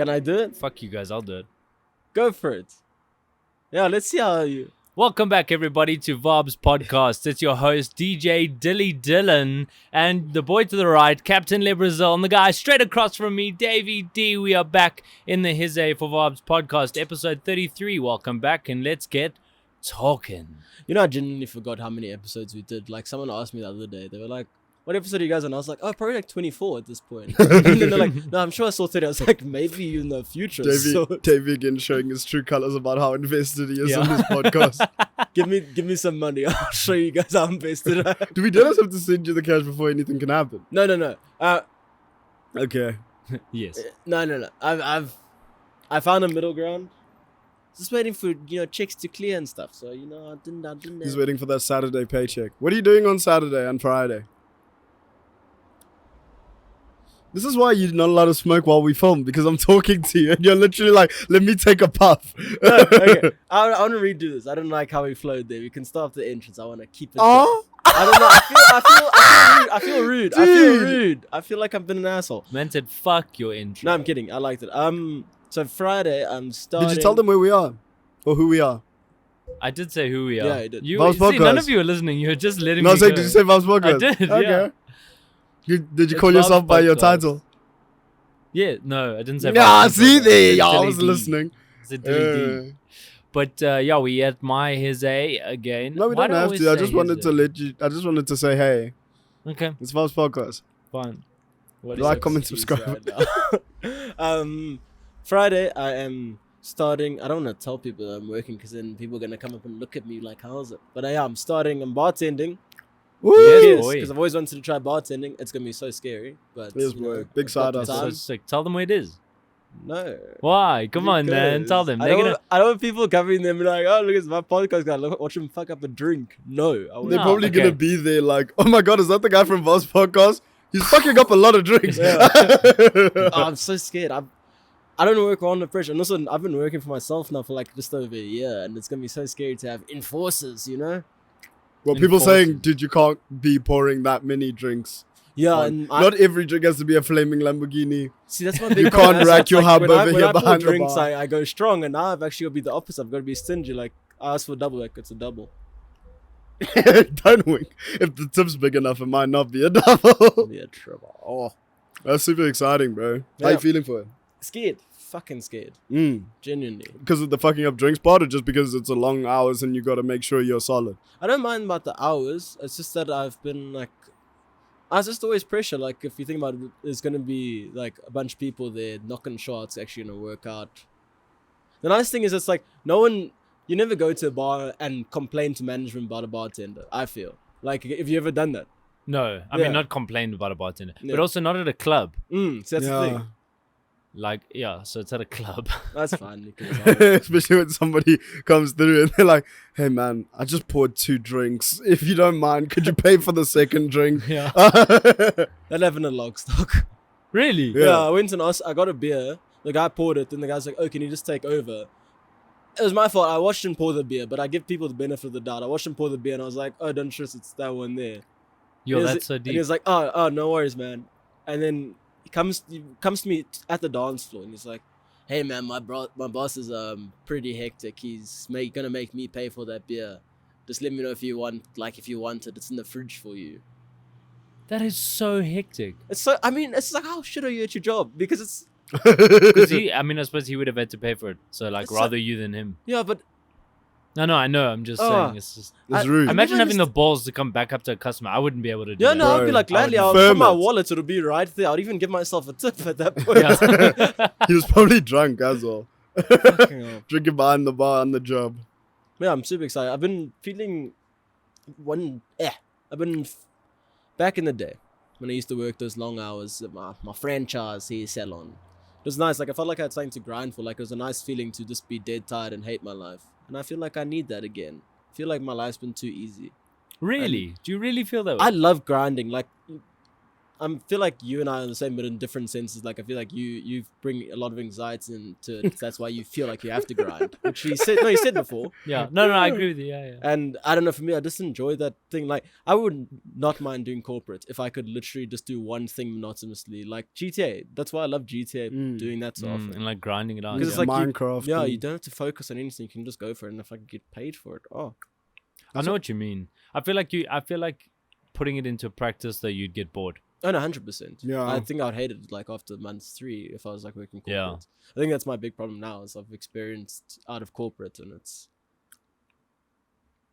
Can I do it? Fuck you guys, I'll do it. Go for it. Yeah, let's see how you... Welcome back, everybody, to Vaabs podcast. It's your host, DJ Dilly Dillon, and the boy to the right, Captain Lebrazil, and the guy straight across from me, Davey D. We are back in the Hizay for Vaabs podcast, episode 33. Welcome back, and let's get talking. You know, I genuinely forgot how many episodes we did. Like, someone asked me the other day. They were like, what episode are you guys on? I was like, oh, probably like 24 at this point. And then they're like, no, I'm sure I saw 30. I was like, maybe in the future. Davey again showing his true colors about how invested he is in this podcast. Give me some money. I'll show you guys how invested I am. Do we just have to send you the cash before anything can happen? No. Okay. Yes. No. I found a middle ground. Just waiting for, checks to clear and stuff. So, I didn't. He's waiting for that Saturday paycheck. What are you doing on Saturday and Friday? This is why you're not allowed to smoke while we film, because I'm talking to you and you're literally like, let me take a puff. No, okay. I want to redo this. I don't like how we flowed there. We can start the entrance. I want to keep it. Oh? I don't know. I feel rude. I feel rude. I feel like I've been an asshole. Man said, fuck your intro. No, I'm kidding. I liked it. So Friday, I'm starting. Did you tell them where we are? Or who we are? I did say who we are. Yeah, I did. Vaabs None podcast. of you were listening. You were just letting No, me say, go. did you say Vaabs podcast? I did, Okay. yeah. Did you call It's yourself Vaabs by your podcast. title? Yeah, no, I didn't say Nah, Vaabs see podcast. there, It's y'all Dilly was D. listening. It's a Dilly D. But yeah, we at my Hizay again. No, we Why don't do have always to. I say just wanted to Hizay? I just wanted to say, hey, Okay, it's Vaabs podcast. fine. What Like, is comment, Excuse subscribe. right now. Friday, I am starting. I don't want to tell people that I'm working because then people are gonna come up and look at me like, how's it? But I'm starting. I'm bartending. Woo! Yes, boy. Because I've always wanted to try bartending. It's gonna be so scary, but Yes, boy. Big I've got the side So time. sick. Tell them where it is. No. Why? Come on, man. Because Tell them. I They're don't, gonna. I don't want people covering them and like, oh, look, it's my podcast guy. Look, watch him fuck up a drink. No. I wouldn't. They're No, probably okay. gonna be there like, oh my god, is that the guy from Vaabs podcast? He's fucking up a lot of drinks. Yeah. Oh, I'm so scared. I don't work under pressure. And also, I've been working for myself now for like just over a year. And it's going to be so scary to have enforcers, Well, people saying, Enforced. dude, you can't be pouring that many drinks. Yeah. on. And Not every drink has to be a flaming Lamborghini. see, that's my big You problem. can't That's rack your like, hub when over when here I pour behind the drinks, bar. I go strong. And now I've actually got to be the opposite. I've got to be stingy. Like, I ask for a double, like, it's a double. Don't wink. If the tip's big enough, it might not be a double. Yeah, trouble. Oh, That's super exciting, bro. How Yeah. you feeling for it? scared. Fucking scared. Genuinely. Because of the fucking up drinks part, or just because it's a long hours and you got to make sure you're solid? I don't mind about the hours. It's just that I've been like, I was just always pressure. Like, if you think about it, there's gonna be like a bunch of people there knocking shots, actually gonna work out. The nice thing is, it's like you never go to a bar and complain to management about a bartender. I feel like, if you ever done that. No, I Yeah. mean not complain about a bartender, Yeah. but also not at a club. So that's the thing. Like yeah, so it's at a club. That's fine. You can tell me. Especially when somebody comes through and they're like, hey man, I just poured 2 drinks. If you don't mind, could you pay for the second drink? Yeah. That happened at Logstock. Really? Yeah, I went and asked. I got a beer. The guy poured it, and the guy's like, "Oh, can you just take over?" It was my fault. I watched him pour the beer, but I give people the benefit of the doubt. I watched him pour the beer, and I was like, "Oh, don't stress, it's that one there." Yo, And he was- that's so And he deep. was like, "Oh, no worries, man." And then he comes to me at the dance floor, and he's like, "Hey, man, my boss is pretty hectic. He's gonna make me pay for that beer. Just let me know if you want it. It's in the fridge for you." That is so hectic. It's so. I mean, it's like, how shit are you at your job? Because it's. Because I suppose he would have had to pay for it. So like It's so- rather you than him. Yeah, but No, I know. I'm just Oh. saying. It's just. It's rude. Imagine never having the balls to come back up to a customer. I wouldn't be able to do yeah, that. no, I'd be Bro, like, gladly, I I'll would put my firm it. wallet. It'll be right there. I'd even give myself a tip at that point. Yeah. He was probably drunk as well. Fucking hell. Drinking behind the bar on the job. Yeah, I'm super excited. I've been feeling back in the day when I used to work those long hours at my franchise hair salon. It was nice. Like, I felt like I had something to grind for. Like, it was a nice feeling to just be dead tired and hate my life. And I feel like I need that again. I feel like my life's been too easy. Really? Do you really feel that way? I love grinding. Like, feel like you and I are the same, but in different senses. Like I feel like you bring a lot of anxiety into it. That's why you feel like you have to grind. Which you said before. Yeah. No, I agree with you. Yeah. And I don't know, for me, I just enjoy that thing. Like I would not mind doing corporate if I could literally just do one thing monotonously. Like GTA. That's why I love GTA. Doing that so often. And like grinding it out. Because it's like Minecraft. you don't have to focus on anything. You can just go for it, and if I can get paid for it, I know what you mean. I feel like putting it into practice that you'd get bored. Oh no, 100%. Yeah. I think I'd hate it like after month 3 if I was like working corporate. Yeah. I think that's my big problem now is I've experienced out of corporate, and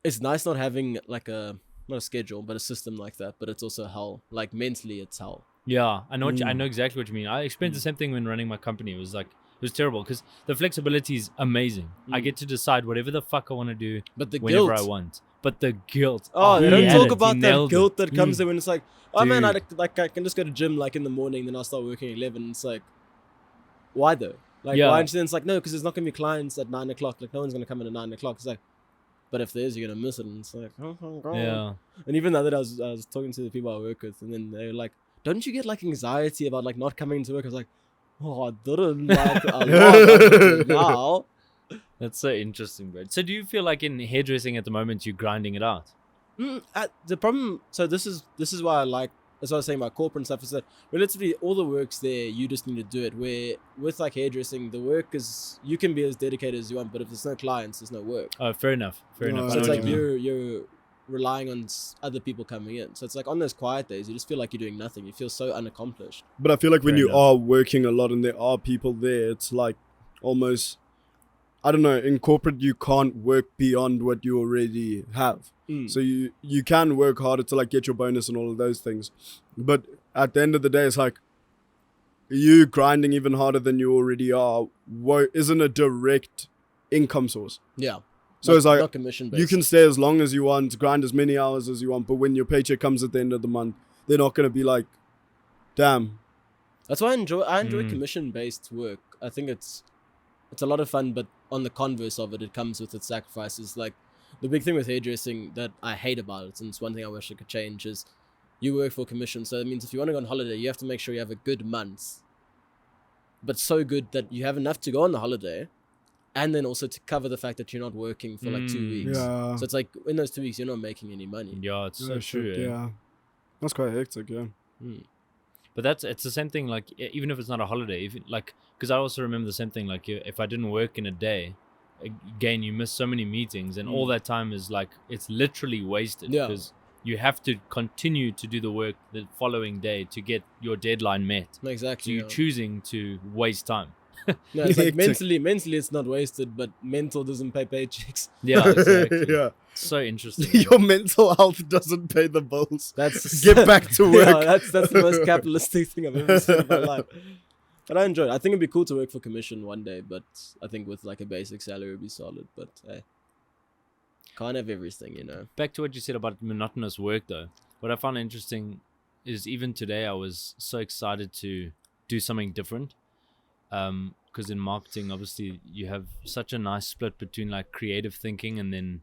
it's nice not having like not a schedule but a system like that, but it's also hell. Like mentally it's hell. Yeah, I know I know exactly what you mean. I experienced the same thing when running my company. It was terrible because the flexibility is amazing. I get to decide whatever the fuck I want to do But the whenever guilt. I want. But the guilt. They he don't had talk it. about He that nailed guilt it. that comes in when it's like, oh man, Dude. I can just go to gym like in the morning, then I'll start working at 11. It's like, why though? Like Yeah. why? And then it's like, no, because there's not gonna be clients at 9 o'clock. Like no one's gonna come in at 9 o'clock. It's like, but if there is, you're gonna miss it. And it's like, oh. Yeah. And even the other day, I was talking to the people I work with, and then they were like, don't you get like anxiety about like not coming to work? I was like, oh, I didn't like a lot now. That's so interesting, bro. So do you feel like in hairdressing at the moment you're grinding it out? The problem, so this is why I like, as I was saying about corporate and stuff, is that relatively all the work's there, you just need to do it. Where with like hairdressing, the work is, you can be as dedicated as you want, but if there's no clients, there's no work. Oh, fair enough. Fair No, enough. I So know it's what like you mean. you're relying on other people coming in. So it's like on those quiet days, you just feel like you're doing nothing. You feel so unaccomplished. But I feel like when Fair you enough. are working a lot and there are people there, it's like almost, I don't know, in corporate you can't work beyond what you already have. So you can work harder to like get your bonus and all of those things. But at the end of the day, it's like you grinding even harder than you already are isn't a direct income source. Yeah. So it's like not commission based. you can stay as long as you want, grind as many hours as you want, but when your paycheck comes at the end of the month, they're not going to be like, damn. That's why I enjoy commission based work. I think it's a lot of fun, but on the converse of it comes with its sacrifices. Like the big thing with hairdressing that I hate about it, and it's one thing I wish I could change, is you work for commission. So it means if you want to go on holiday, you have to make sure you have a good month, but so good that you have enough to go on the holiday, and then also to cover the fact that you're not working for like 2 weeks. Yeah. So it's like in those 2 weeks you're not making any money. Yeah, it's so Yeah, true. shit, yeah. That's quite hectic, yeah. But it's the same thing. Like even if it's not a holiday, because I also remember the same thing. Like if I didn't work in a day, again you miss so many meetings, and all that time is like it's literally wasted. Yeah. Because you have to continue to do the work the following day to get your deadline met. So Exactly. you're choosing to waste time. No, it's like Hectic. mentally it's not wasted, but mental doesn't pay paychecks. Yeah, exactly. Yeah. So interesting. Your mental health doesn't pay the bills. That's Get back to work. Yeah, that's the most capitalistic thing I've ever seen in my life. But I enjoy it. I think it'd be cool to work for commission one day, but I think with like a basic salary would be solid. But hey, can't have everything, you know. Back to what you said about monotonous work, though. What I found interesting is even today I was so excited to do something different. Because in marketing, obviously, you have such a nice split between like creative thinking and then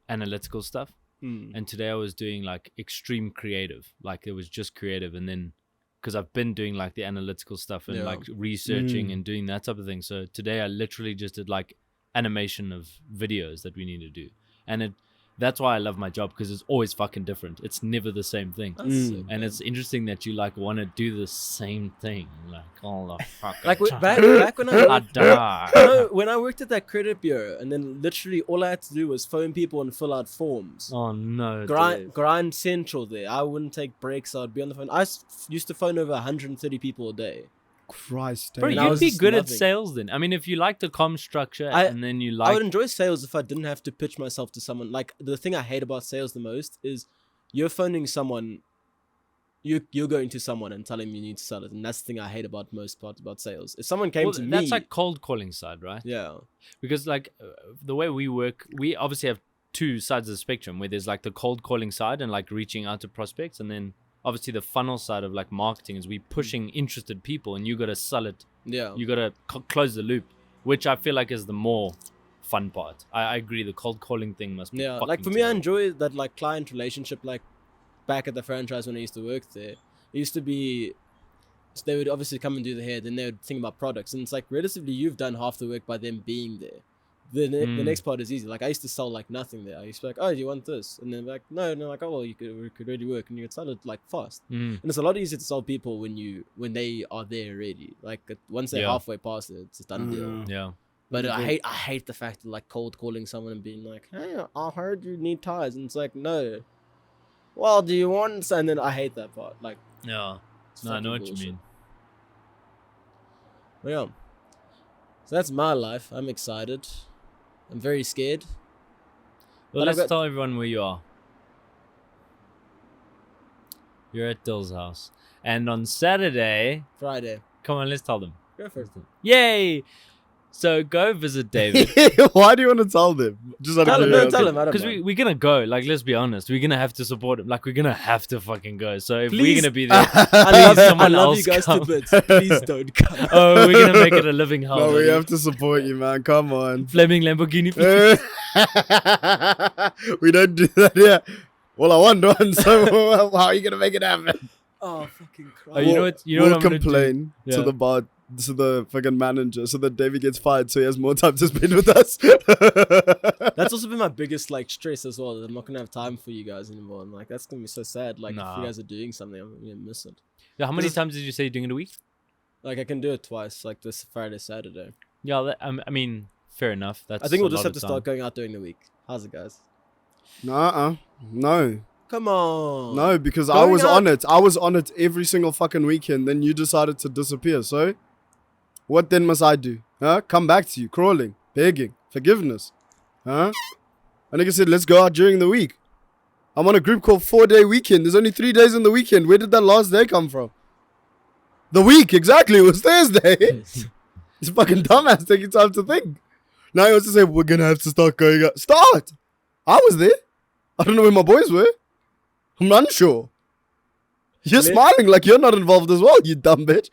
analytical stuff. And today I was doing like extreme creative, like it was just creative, and then because I've been doing like the analytical stuff and like researching and doing that type of thing. So today I literally just did like animation of videos that we need to do, and that's why I love my job, because it's always fucking different. It's never the same thing. And it's interesting that you like want to do the same thing. Like, oh the fuck. Like back when I die. when I worked at that credit bureau, and then literally all I had to do was phone people and fill out forms. Oh no. Grind central there. I wouldn't take breaks. I'd be on the phone. I used to phone over 130 people a day. Christ. Bro, And I you'd was be just good at loving- sales then. I mean, if you like the comm structure and then you I like... would enjoy sales if I didn't have to pitch myself to someone. Like the thing I hate about sales the most is you're phoning someone, you're going to someone and telling them you need to sell it, and that's the thing I hate about most part about sales. If someone came to me, that's like cold calling side, right? yeah, Because like the way we work, we obviously have two sides of the spectrum, where there's like the cold calling side and like reaching out to prospects, and then obviously the funnel side of like marketing is we pushing interested people, and you got to sell it. yeah. You got to close the loop, which I feel like is the more fun part. I agree. The cold calling thing must be Yeah, fucking like for me, I terrible. enjoy that like client relationship. Like back at the franchise when I used to work there, it used to be. So they would obviously come and do the hair, then they would think about products, and it's like relatively you've done half the work by them being there. The next part is easy. Like I used to sell like nothing there. I used to be like, oh, do you want this? And then like, no, like, oh, well, we could really work, and you could sell it like fast. And it's a lot easier to sell people when they are there already. Like once they're halfway past it, it's a done deal. Yeah. But I hate the fact of like cold calling someone and being like, hey, I heard you need tires, and it's like, no. Well, do you want? And then I hate that part. Like, Yeah. No, I know what you mean. But yeah. So that's my life. I'm excited. I'm very scared. Well, But let's tell everyone where you are. You're at Dill's house. And on Saturday... Friday. Come on, let's tell them. Go for it. Yay! So go visit David. Why do you want to tell them? Just Tell him, no, tell him. I don't Because know. we're going to go. Like, let's be honest. We're going to have to support him. Like, we're going to have to fucking go. So if we're Please. going to be there, I someone love else you guys come. to bits. Please don't come. Oh, we're going to make it a living hell. No, we buddy. have to support you, man. Come on. Fleming Lamborghini. We don't do that here. Well, I want one, so how are you gonna make it happen? Oh, fucking Oh, Christ. you know what? You know we'll what I'm gonna do? complain to Yeah. the bar, to the fucking manager, so that David gets fired, so he has more time to spend with us. That's also been my biggest like stress as well. That I'm not gonna have time for you guys anymore. And like that's gonna be so sad. Like if Nah. you guys are doing something, I'm gonna miss it. Yeah, how many This is- times did you say you're doing it a week? Like I can do it twice, like this Friday, Saturday. Yeah, I mean, fair enough. That's I think we'll a just lot have to of time. start going out during the week. How's it, guys? No, Come on. no, because I Going was out- on it. I was on it every single fucking weekend. Then you decided to disappear. So, what then must I do? Huh? Come back to you, crawling, begging, forgiveness. Huh? And like I said, let's go out during the week. I'm on a group called 4-Day Weekend. There's only 3 days in the weekend. Where did that last day come from? The week, exactly. It was Thursday. It's fucking dumbass taking time to think. Now he wants to say, we're going to have to start going out. Start! I was there. I don't know where my boys were. I'm unsure. You're Let's- smiling like you're not involved as well, you dumb bitch.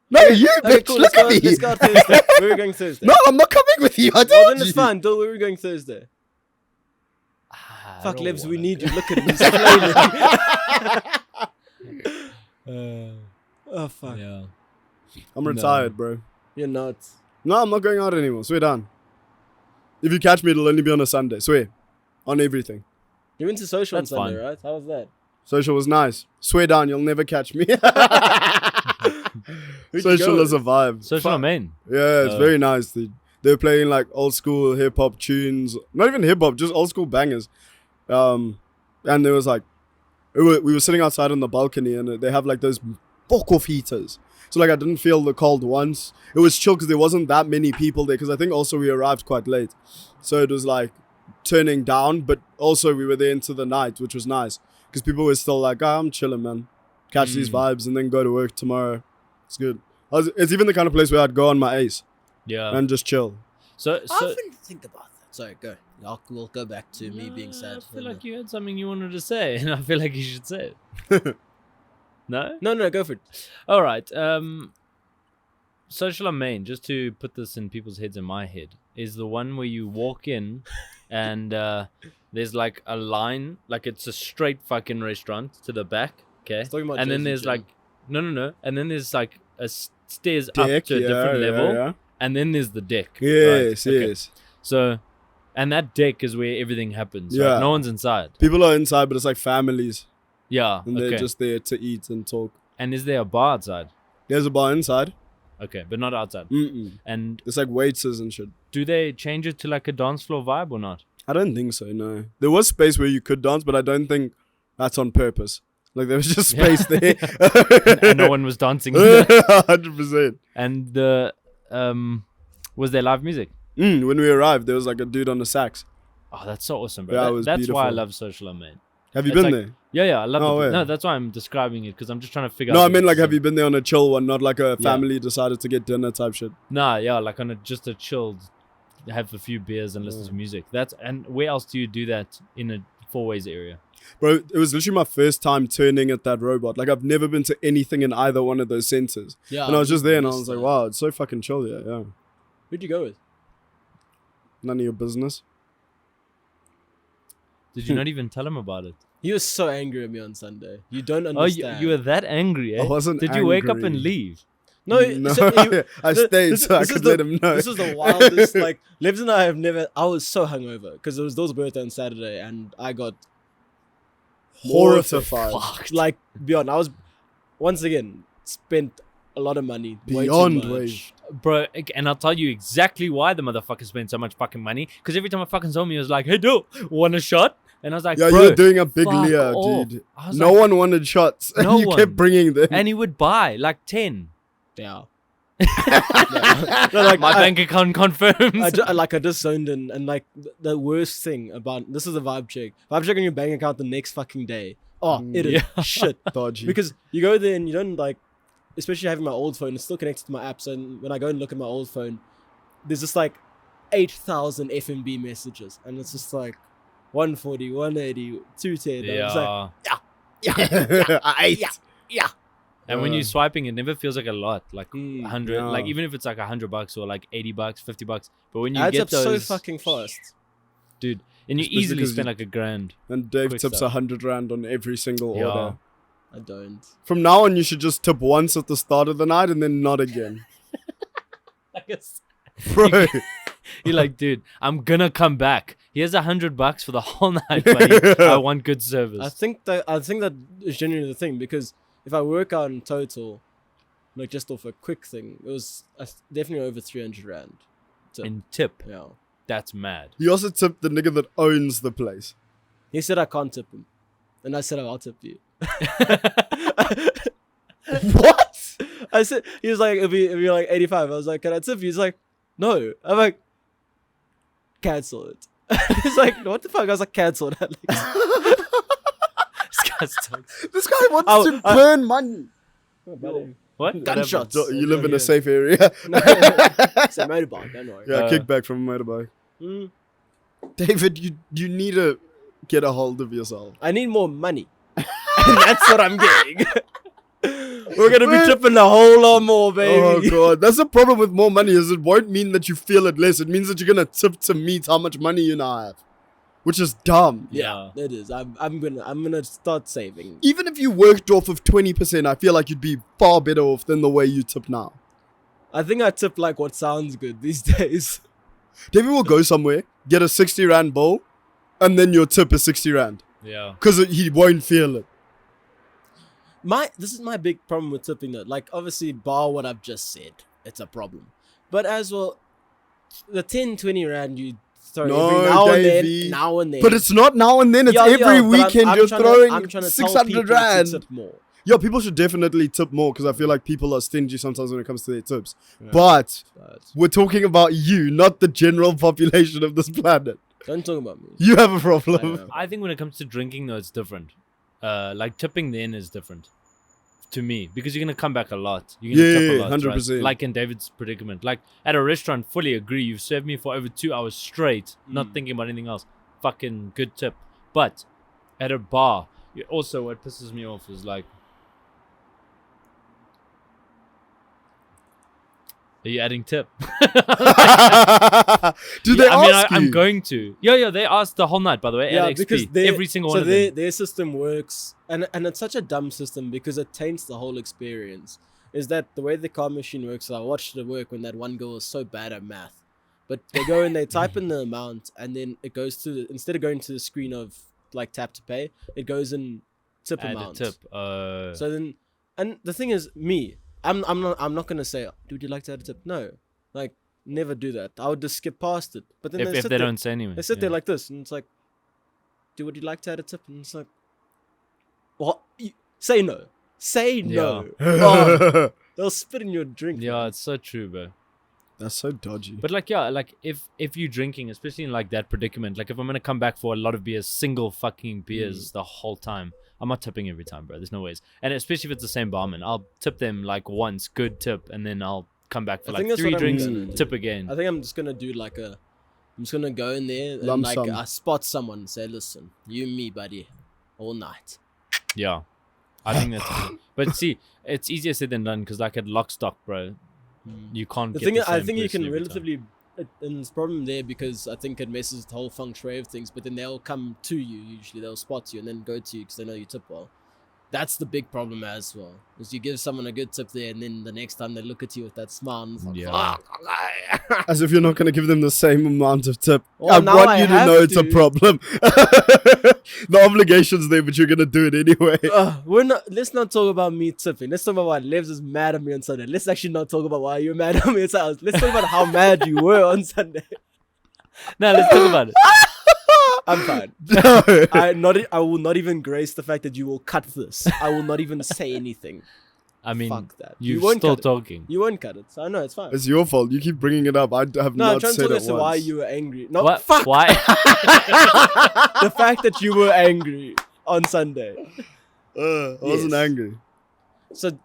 No, you Okay, bitch. cool. Look at me. Let's go out Thursday. Where are we going Thursday? No, I'm not coming with you. I Well, told then you. it's fine. Don't where are we going Thursday? I Fuck, don't Lebs, we wanna need go. you. Look at him. He's flailing. Oh, fuck. Yeah. I'm retired, bro. You're not. No, I'm not going out anymore. Swear down. If you catch me, it'll only be on a Sunday. Swear. On everything. You went to social That's on Sunday, fine. right? How was that? Social was nice. Swear down, you'll never catch me. Who'd you Social go is a with? vibe. Social Fuck. main. Yeah, it's very nice, dude. They were playing like old school hip hop tunes. Not even hip hop, just old school bangers. And there was like, we were sitting outside on the balcony, and they have like those fuck off heaters. So like I didn't feel the cold once. It was chill because there wasn't that many people there. Because I think also we arrived quite late, so it was like turning down. But also we were there into the night, which was nice because people were still like, oh, I'm chilling, man. Catch these vibes and then go to work tomorrow. It's good. It's even the kind of place where I'd go on my ace Yeah. and just chill. So I often think about that. Sorry, go. We'll go back to me being sad. I feel like you had something you wanted to say, and I feel like you should say it. No? No, go for it. All right. Social on main, just to put this in people's heads and my head, is the one where you walk in and there's like a line, like it's a straight fucking restaurant to the back, okay? Talking about And then Jersey there's Joe. like, no. And then there's like stairs up Deck, to a different level. Yeah. And then there's the deck. right? Yes, Okay. yes. So, and that deck is where everything happens. Yeah. Right? No one's inside. People are inside, but it's like families, Yeah. and Okay. they're just there to eat and talk. And is there a bar outside? There's a bar inside. Okay, but not outside. Mm-mm. And It's like waiters and shit. do they change it to like a dance floor vibe or not? I don't think so, no. There was space where you could dance, but I don't think that's on purpose. Like, there was just space there. And no one was dancing. 100%. And the was there live music? When we arrived, there was like a dude on the sax. Oh, that's so awesome, bro. Yeah, it That- was that's why I beautiful. love Social on Main. Have you It's been like- there? Yeah, I love No it. way. No, that's why I'm describing it because I'm just trying to figure No, out. I if mean, it's like, the have same. you been there on a chill one, not like a Yeah. family decided to get dinner type shit? Nah, yeah, like on just a chilled, have a few beers and listen to music. And where else do you do that in a Four Ways area? Bro, it was literally my first time turning at that robot. Like, I've never been to anything in either one of those centers. Yeah. And I was just there and I missed was like, that. wow, it's so fucking chill here. Yeah. Who'd you go with? None of your business. Did you not even tell him about it? He was so angry at me on Sunday. You don't Oh, understand. you were that angry, eh? I wasn't Did you wake up and angry. leave? No, No, so I stayed so I this is could the- let him know. This is the wildest. Like, Lebs and I have never. I was so hungover because it was Do's birthday on Saturday, and I got Horrified. fucked. Like, beyond. I was once again spent a lot of money. Beyond way too way. much. Bro, and I'll tell you exactly why the motherfucker spent so much fucking money. Because every time I fucking saw him, he was like, "Hey, dude, want a shot?" And I was like, Yeah, "Bro, you're doing a big fuck Leah, off." dude. I was No like, one wanted shots, and No you one. kept bringing them. and he would buy like 10. Yeah. Yeah. No, like, My bank account confirms. I disowned and like the worst thing about this is a vibe check. Vibe check on your bank account the next fucking day. Oh, it is Yeah. shit. Dodgy. Because you go there and you don't like, especially having my old phone, it's still connected to my apps. And when I go and look at my old phone, there's just like 8,000 FMB messages, and it's just like 140, 180, 210. I'm just like, Yeah. I ate. yeah. And when you're swiping, it never feels like a lot. Like 100, Yeah. like even if it's like $100 or like $80, $50. But when you Adds get up those, so fucking fast. dude, and you Especially easily 'cause spend you- like $1,000. And Dave Quick tips stuff. 100 rand on every single Yeah. order. I don't. From now on, you should just tip once at the start of the night and then not again. I guess. Bro. You're like, dude, I'm gonna come back. Here's $100 for the whole night, buddy. I want good service. I think that is genuinely the thing, because if I work out in total, like just off a quick thing, it was definitely over 300 rand. So, And tip, yeah. that's mad. You also tipped the nigga that owns the place. He said I can't tip him, and I said I'll tip you. What? I said he was like it'll be like 85. I was like, can I tip you? He's like, no. I'm like, cancel it. He's like, what the fuck? I was like, cancel it. This guy's toxic. This guy wants Oh, to burn money. What? Gunshots. You live in a safe area. It's a motorbike. Don't worry. Yeah, kickback from a motorbike. Mm. David, you need to get a hold of yourself. I need more money. And that's what I'm getting. We're gonna be tipping a whole lot more, baby. Oh god, that's the problem with more money. Is it won't mean that you feel it less. It means that you're gonna tip to meet how much money you now have, which is dumb. Yeah, it is. I'm gonna start saving. Even if you worked off of 20%, I feel like you'd be far better off than the way you tip now. I think I tip like what sounds good these days. David will go somewhere, get a 60 rand bill, and then your tip is 60 rand Yeah. because he won't feel it. This is my big problem with tipping though. Like, obviously, bar what I've just said, it's a problem. But as well, the 10, 20 rand you throw No, every now Davey. and then, now and then. But it's not now and then. It's Yeah, every but I'm weekend you're trying throwing I'm trying to tell 600 people rand. to tip more. Yeah, people should definitely tip more because I feel like people are stingy sometimes when it comes to their tips. Yeah. But But we're talking about you, not the general population of this planet. don't talk about me. You have a I problem. know. I think when it comes to drinking, though, it's different. Like tipping then is different to me because you're gonna come back a lot. You're gonna tip a lot, 100%. right? Like in David's predicament. Like at a restaurant, fully agree. You've served me for over 2 hours straight, not thinking about anything else. Fucking good tip. But at a bar, also what pisses me off is like, are you adding tip? Do they I mean, ask you? I'm going to. Yeah, they asked the whole night, by the way. Yeah, at XP. because Every single one of them. their system works, and it's such a dumb system because it taints the whole experience. Is that the way the card machine works? I watched it work when that one girl was so bad at math, but they go and they type in the amount, and then it goes to instead of going to the screen of like tap to pay, it goes in tip Add a amount. tip. So then, and the thing is, I'm not gonna say, would you like to add a tip? No, like never do that. I would just skip past it. But then if sit they there, don't say anything. they sit there like this, and it's like, would you like to add a tip? And it's like, what? Say no. Say no. Oh, they'll spit in your drink. Yeah, man. it's so true, bro. That's so dodgy. But like, yeah, like if you're drinking, especially in like that predicament, like if I'm gonna come back for a lot of beers, single fucking beers the whole time, I'm not tipping every time, bro. There's no ways. And especially if it's the same barman, I'll tip them like once, good tip, and then I'll come back for I think like that's 3 what I'm drinks, gonna do. tip again. I think I'm just gonna do like I'm just gonna go in there and Lump like sum. I spot someone and say, listen, you and me, buddy, all night. Yeah, I think that's. Good. But see, it's easier said than done because like at Lockstock, bro, you can't. The get thing the is, I same think you person can every time. relatively and it's a problem there because I think it messes with the whole feng shui of things. But then they'll come to you usually. They'll spot you and then go to you because they know you tip well. That's the big problem as well. Is you give someone a good tip there, and then the next time they look at you with that smile, and it's like, Yeah. fuck. As if you're not going to give them the same amount of tip. Well, I now want I you to have know it's a to. problem. The obligation's there, but you're going to do it anyway. Let's not talk about me tipping. Let's talk about why Levs is mad at me on Sunday. Let's actually not talk about why you're mad at me on Sunday. Let's talk about how mad you were on Sunday. No, let's talk about it. I'm fine. No. I will not even grace the fact that you will cut this. I will not even say anything. I mean, Fuck that. you're won't still cut it. talking. You won't cut it. So I know it's fine. It's your fault. You keep bringing it up. I have No, I'm not trying to said talk it as to once. why you were angry. No, What? fuck. Why? The fact that you were angry on Sunday. I wasn't Yes. angry. So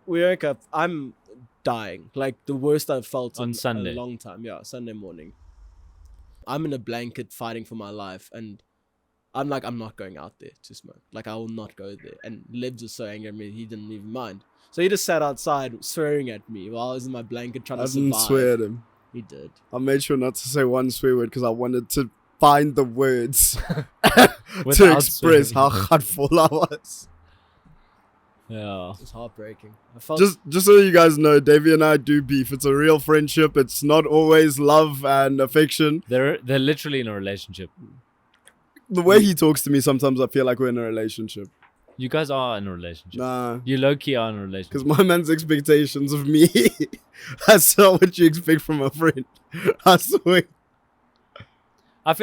we woke up. I'm dying. Like the worst I've felt On in Sunday. a long time. Yeah, Sunday morning. I'm in a blanket fighting for my life, and I'm like, I'm not going out there to smoke. Like, I will not go there. And Libs was so angry at me, he didn't even mind. So he just sat outside swearing at me while I was in my blanket trying I to survive. didn't swear at him. He did. I made sure not to say one swear word because I wanted to find the words to Without express swearing. how hurtful I was. Yeah. It was heartbreaking. I felt Just so you guys know, Davey and I do beef. It's a real friendship. It's not always love and affection. They're literally in a relationship. The way he talks to me, sometimes I feel like we're in a relationship. You guys are in a relationship. Nah. You low-key are in a relationship. Because my man's expectations of me, that's not what you expect from a friend. I swear. I'm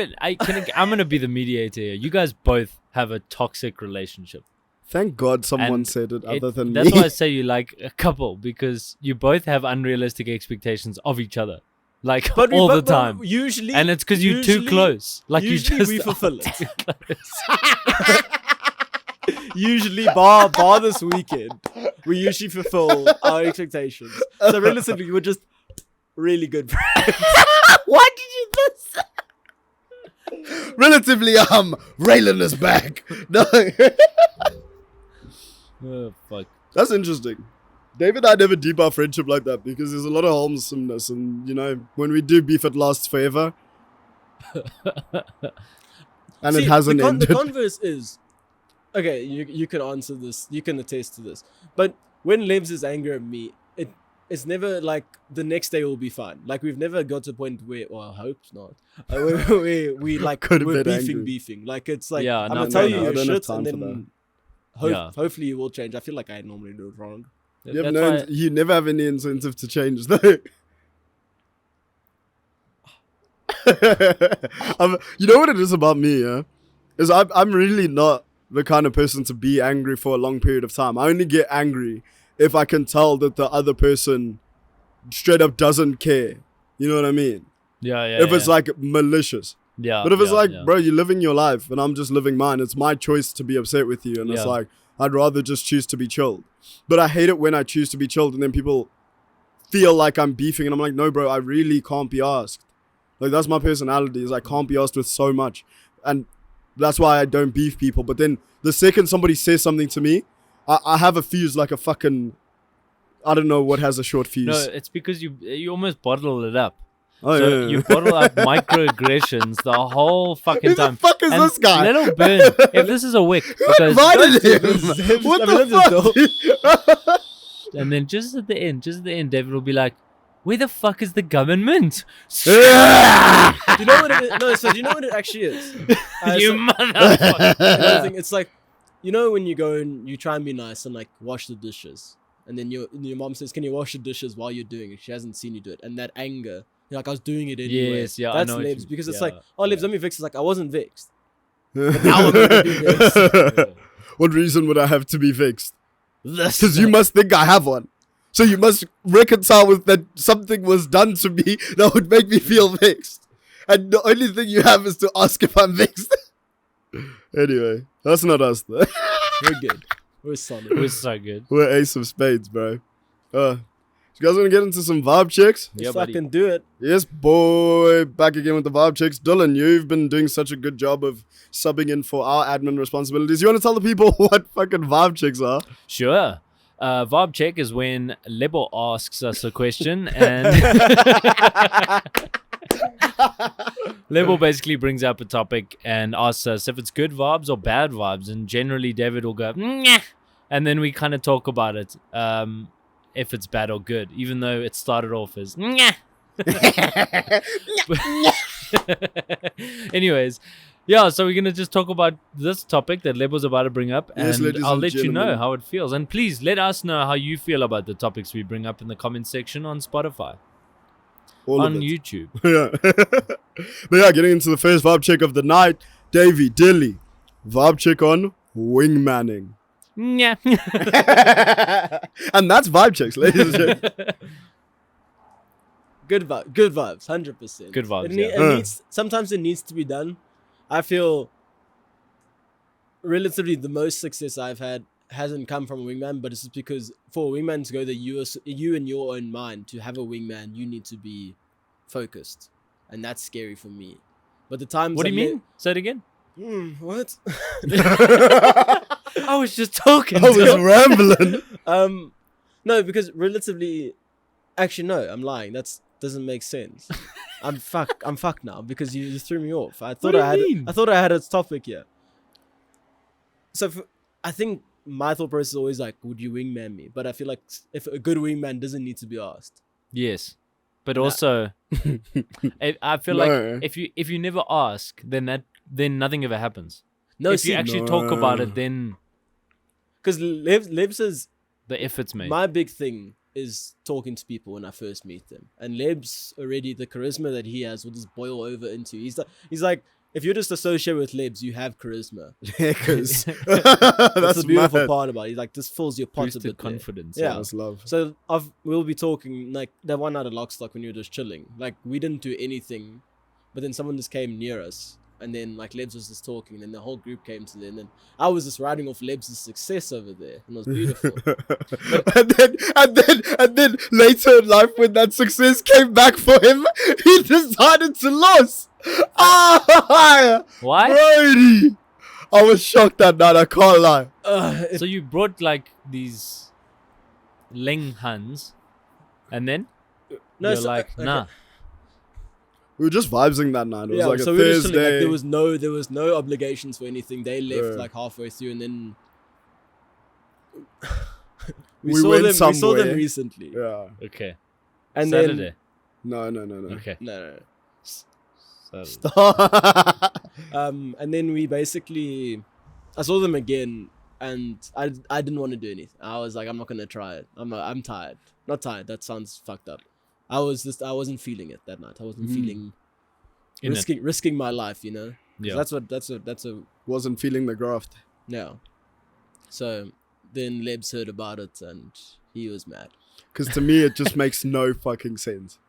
gonna be the mediator here. You guys both have a toxic relationship. Thank God someone And said it other than That's me. why I say you like a couple, because you both have unrealistic expectations of each other, like all the time. Usually, And it's because you're too usually- close. Like you usually just we are fulfill it. too close. Usually, bar this weekend, we usually fulfill our expectations. So relatively, we're just really good friends. Why did you do this? Relatively, railing us back. No. Oh, fuck. That's interesting. David and I never deep our friendship like that because there's a lot of wholesomeness, and you know, when we do beef, it lasts forever. And See, it hasn't the ended. The converse is, okay, you can answer this, you can attest to this. But when Lebs is angry at me, it's never like the next day will be fine. Like we've never got to a point where, well, I hope not. Where we like Could have we're been beefing. angry. Like it's like Yeah, I'm no, gonna tell no, you no. your I don't have shit, time and for then Yeah. hopefully you will change. I feel like I normally do it wrong. You, That's have why- you never have any incentive to change, though. You know what it is about me, yeah? Is I'm really not the kind of person to be angry for a long period of time. I only get angry if I can tell that the other person straight up doesn't care. You know what I mean? Yeah, yeah. If it's like malicious. yeah, But if it's yeah, like, yeah. bro, you're living your life and I'm just living mine, it's my choice to be upset with you. And it's Yeah. like, I'd rather just choose to be chilled. But I hate it when I choose to be chilled and then people feel like I'm beefing. And I'm like, no, bro, I really can't be asked. Like, that's my personality, is I can't be asked with so much. And that's why I don't beef people. But then the second somebody says something to me, I have a fuse like a fucking, I don't know what has a short fuse. No, it's because you almost bottle it up. Oh, So yeah. you bottle up microaggressions the whole fucking Who the time. fuck is And this guy? Let him burn. If this is a wick, Who because invited him? Zips. What I mean, the fuck? and then just at the end, David will be like, "Where the fuck is the government?" Do you know what it is? No, so do you know what it actually is? You So- motherfucker. Another thing, it's like, you know when you go and you try and be nice and like wash the dishes, and then your mom says, "Can you wash the dishes while you're doing it?" She hasn't seen you do it, and that anger, you're like, I was doing it anyway. Yes, yeah, I That's know what Lebs you- because it's yeah, like, oh, Lebs, yeah. let me fix. It's like I wasn't vexed. Now I'm gonna be vexed. What reason would I have to be vexed? This Because you must think I have one. So you must reconcile with that something was done to me that would make me feel vexed. And the only thing you have is to ask if I'm vexed. Anyway, that's not us though. We're good. We're solid. We're so good. We're ace of spades, bro. You guys want to get into some vibe checks? Yeah, Let's buddy. fucking do it. Yes, boy. Back again with the vibe checks. Dylan, you've been doing such a good job of subbing in for our admin responsibilities. You want to tell the people what fucking vibe checks are? Sure. Vibe check is when Lebo asks us a question and Lebo basically brings up a topic and asks us if it's good vibes or bad vibes, and generally David will go, "Nyeh," and then we kind of talk about it, if it's bad or good, even though it started off as "Nyeh." Anyways, yeah, so we're gonna just talk about this topic that Lebo's about to bring up, Yes, and ladies I'll and let you know gentlemen. how it feels. And please let us know how you feel about the topics we bring up in the comment section on Spotify, All on of it. YouTube. Yeah. But yeah, getting into the first vibe check of the night. Davey Dilly. Vibe check on wingmanning. Yeah. And that's vibe checks, ladies and gentlemen. Good vibes, 100%. Good vibes, It, yeah. it needs, sometimes it needs to be done. I feel relatively the most success I've had hasn't come from a wingman, but it's just because for a wingman to go there, you in your own mind, to have a wingman, you need to be focused, and that's scary for me. But the times What do you mean? Say it again. what? I was just talking. I was rambling. No, because relatively, actually no, I'm lying. That doesn't make sense. I'm fucked now because you just threw me off. I thought do you I had mean? I thought I had a topic here. So I think my thought process is always like, would you wingman me? But I feel like if a good wingman doesn't need to be asked. Yes, but also, I feel No. like if you never ask, then nothing ever happens. No, If you actually talk about it, then because Leb says the effort's made. my big thing is talking to people when I first meet them, and Leb's already, the charisma that he has will just boil over into. He's like if you just associate with Lebs, you have charisma. Because That's that's the beautiful mad. part about it. He's like, this fills your pot a Boosted bit there. confidence. Yeah. That's love. So we'll be talking like that one night at Lockstock when you were just chilling. Like we didn't do anything, but then someone just came near us, and then like Lebs was just talking, and then the whole group came to them, and then I was just riding off Lebs' success over there, and it was beautiful. and then later in life, when that success came back for him, he decided to lose. Ah, Why? Brody! I was shocked that night. I can't lie. So you brought like these Ling Huns, and then No, you're so, like, okay. nah. We were just vibesing that night. It was Yeah, like so a we were just chilling, like, Thursday. there was no obligations for anything. They left Yeah. like halfway through, and then We saw went them. We saw them somewhere. recently, Yeah. Okay. and Saturday. No. Okay. then no. Saturday. And then we basically, I saw them again, and I didn't want to do anything. I was like, I'm not gonna try it. I'm tired. Not tired. That sounds fucked up. I wasn't feeling it that night. I wasn't feeling In it. risking my life. You know. 'Cause Yeah. That's a Wasn't feeling the graft. no. So then Lebs heard about it, and he was mad. Because to me, it just makes no fucking sense.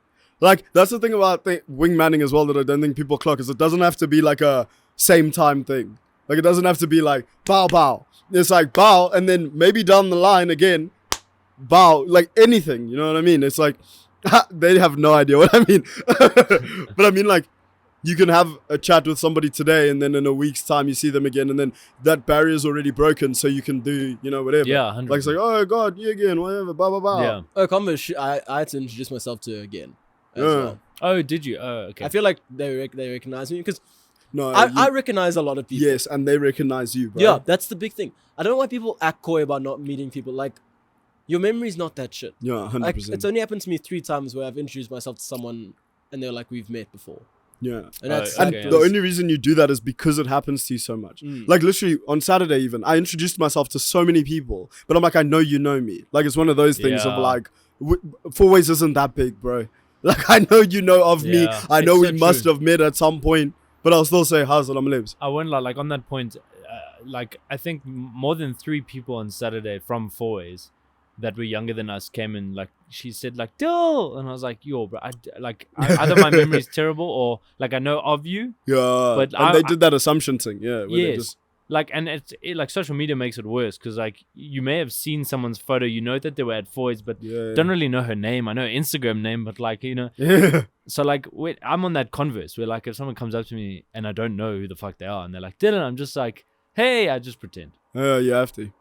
Like, that's the thing about wingmanning as well that I don't think people clock, is it doesn't have to be like a same time thing. Like, it doesn't have to be like, bow, bow. It's like, bow, and then maybe down the line again, bow. Like, anything, you know what I mean? It's like, they have no idea what I mean. But I mean, like, you can have a chat with somebody today, and then in a week's time you see them again, and then that barrier is already broken, so you can do, you know, whatever. Yeah, Like, it's like, oh god, you again, whatever, blah blah blah. Yeah. Oh, Converse, I had to introduce myself to her again as Yeah. well. Oh, did you? Oh, okay. I feel like they recognize me because No, I recognize a lot of people. yes, and they recognize you, bro. Yeah, that's the big thing. I don't know why people act coy about not meeting people. Like, your memory's not that shit. Yeah, 100%. Like, it's only happened to me 3 times where I've introduced myself to someone and they're like, we've met before. Yeah. And that's Oh, And okay. the only reason you do that is because it happens to you so much. Mm. Like, literally, on Saturday even, I introduced myself to so many people, but I'm like, I know you know me. Like, it's one of those things Yeah. of like, 4 ways isn't that big, bro. Like, I know you know of me. Yeah. I know It's we so must true. have met at some point, but I'll still say, how's it, I'm Libs. I won't lie, like on that point, like I think more than 3 people on Saturday from Fourways that were younger than us came in. Like she said, like Dill, and I was like, yo, bro, either my memory is terrible or like I know of you. Yeah. But and they did that assumption thing. Yeah. Where they Yes. just, Like, and like social media makes it worse because like you may have seen someone's photo, you know that they were at Fourways, but yeah. don't really know her name. I know her Instagram name, but like you know. Yeah. So like I'm on that converse where like if someone comes up to me and I don't know who the fuck they are and they're like Dylan, I'm just like, hey, I just pretend. Yeah, you have to.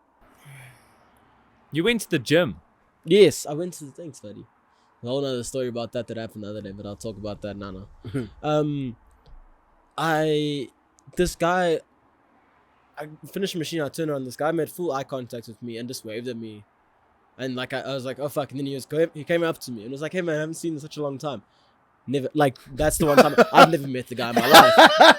You went to the gym. Yes, I went to the thanks, buddy. a whole other story about that happened the other day, but I'll talk about that now. This guy, I finished the machine, I turned around, this guy made full eye contact with me and just waved at me. And like I was like, oh fuck, and then he came up to me and was like, hey man, I haven't seen you in such a long time. Never, like, that's the one time I've never met the guy in my life.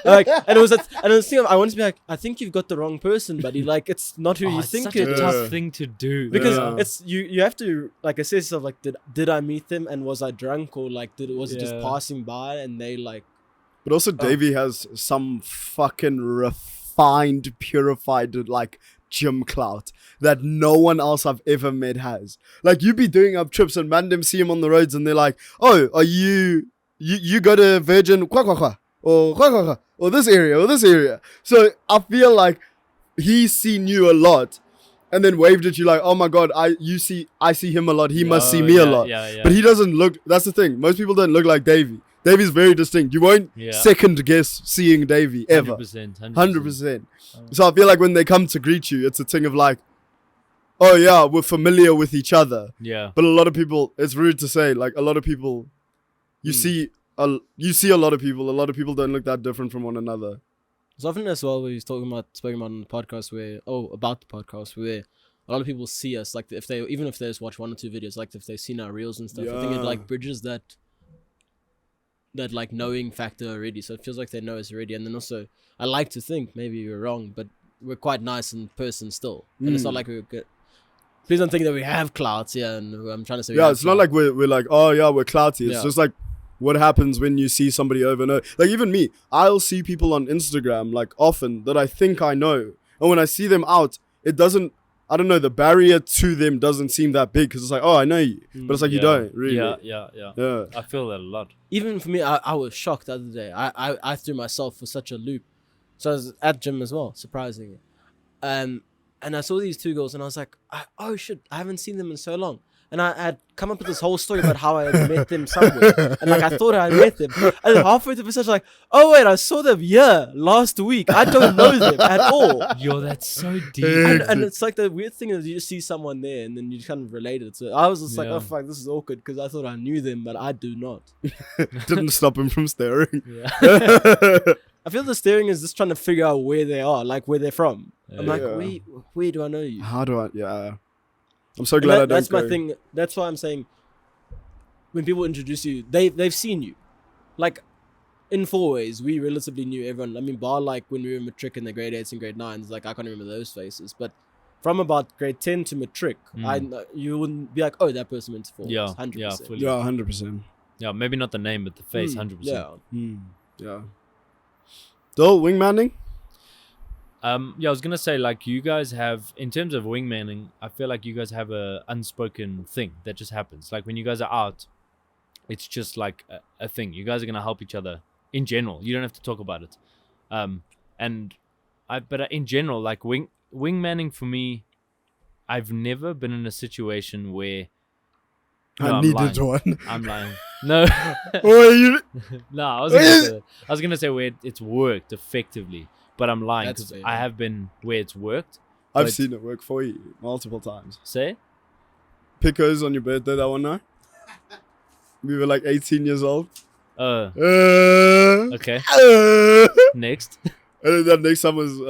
Like, and it was I wanted to be like, I think you've got the wrong person, buddy. Like, it's not who you think it's it such is. a tough thing to do. Because Yeah. it's you have to like assess yourself, like, did I meet them and was I drunk, or like was it just Yeah. passing by and they like But also, Davey has some fucking refined, purified, like, gym clout that no one else I've ever met has. Like, you be doing up trips and man them see him on the roads and they're like, oh, are you go to Virgin, or this area. So I feel like he's seen you a lot and then waved at you like, oh my God, I see him a lot. He must see me a lot. Yeah. But he doesn't look, that's the thing. Most people don't look like Davey. Davey's very distinct. You won't second guess seeing Davey ever. 100%. 100%. So I feel like when they come to greet you, it's a thing of like, oh yeah, we're familiar with each other. Yeah. But a lot of people, it's rude to say, like, a lot of people, you see a lot of people. A lot of people don't look that different from one another. It's often as well we spoken about on the podcast about the podcast where a lot of people see us, like even if they just watch 1 or 2 videos, like if they've seen our reels and stuff, I think it like bridges that like knowing factor already, so it feels like they know us already. And then also I like to think, maybe you're wrong, but we're quite nice in person still, and it's not like we're good. Please don't think that we have clouds here, and I'm trying to say it's not like we're like, oh yeah, we're clouty. It's just like what happens when you see somebody over and over. Like even me, I'll see people on Instagram like often that I think I know, and when I see them out, it doesn't, I don't know, the barrier to them doesn't seem that big because it's like, oh, I know you, but it's like you don't really. Yeah. I feel that a lot. Even for me, I was shocked the other day. I threw myself for such a loop. So I was at gym as well, surprisingly. And I saw these 2 girls and I was like, oh shit, I haven't seen them in so long. And I had come up with this whole story about how I had met them somewhere. And like I thought I met them. And then halfway through the message, like, oh wait, I saw them last week. I don't know them at all. Yo, that's so deep. And it's like the weird thing is you just see someone there and then you kind of relate it. So I was just like, oh fuck, this is awkward because I thought I knew them, but I do not. Didn't stop him from staring. Yeah. I feel the staring is just trying to figure out where they are, like where they're from. I'm like, where do I know you? How do I? Yeah. I'm so glad I don't That's go. my thing. That's why I'm saying when people introduce you, they've seen you. Like in 4 ways, we relatively knew everyone. I mean, bar like when we were in matric in the grade 8s and grade 9s, like I can't remember those faces. But from about grade 10 to matric, you wouldn't be like, oh, that person went to 4. Yeah, 100%. yeah, fully. Yeah, 100%. Yeah, maybe not the name, but the face, 100%. Yeah. Yeah. Still wingmanning? I was gonna say, like, you guys have, in terms of wingmanning, I feel like you guys have a unspoken thing that just happens. Like when you guys are out, it's just like a thing. You guys are gonna help each other in general. You don't have to talk about it. But in general, like wingmanning for me, I've never been in a situation where I needed one. I'm lying. No. No, I was gonna say where it's worked effectively. But I'm lying because I have been where it's worked. I've seen it work for you multiple times. Say? Pickos on your birthday that one night. We were like 18 years old. Okay. Next. And then that next time was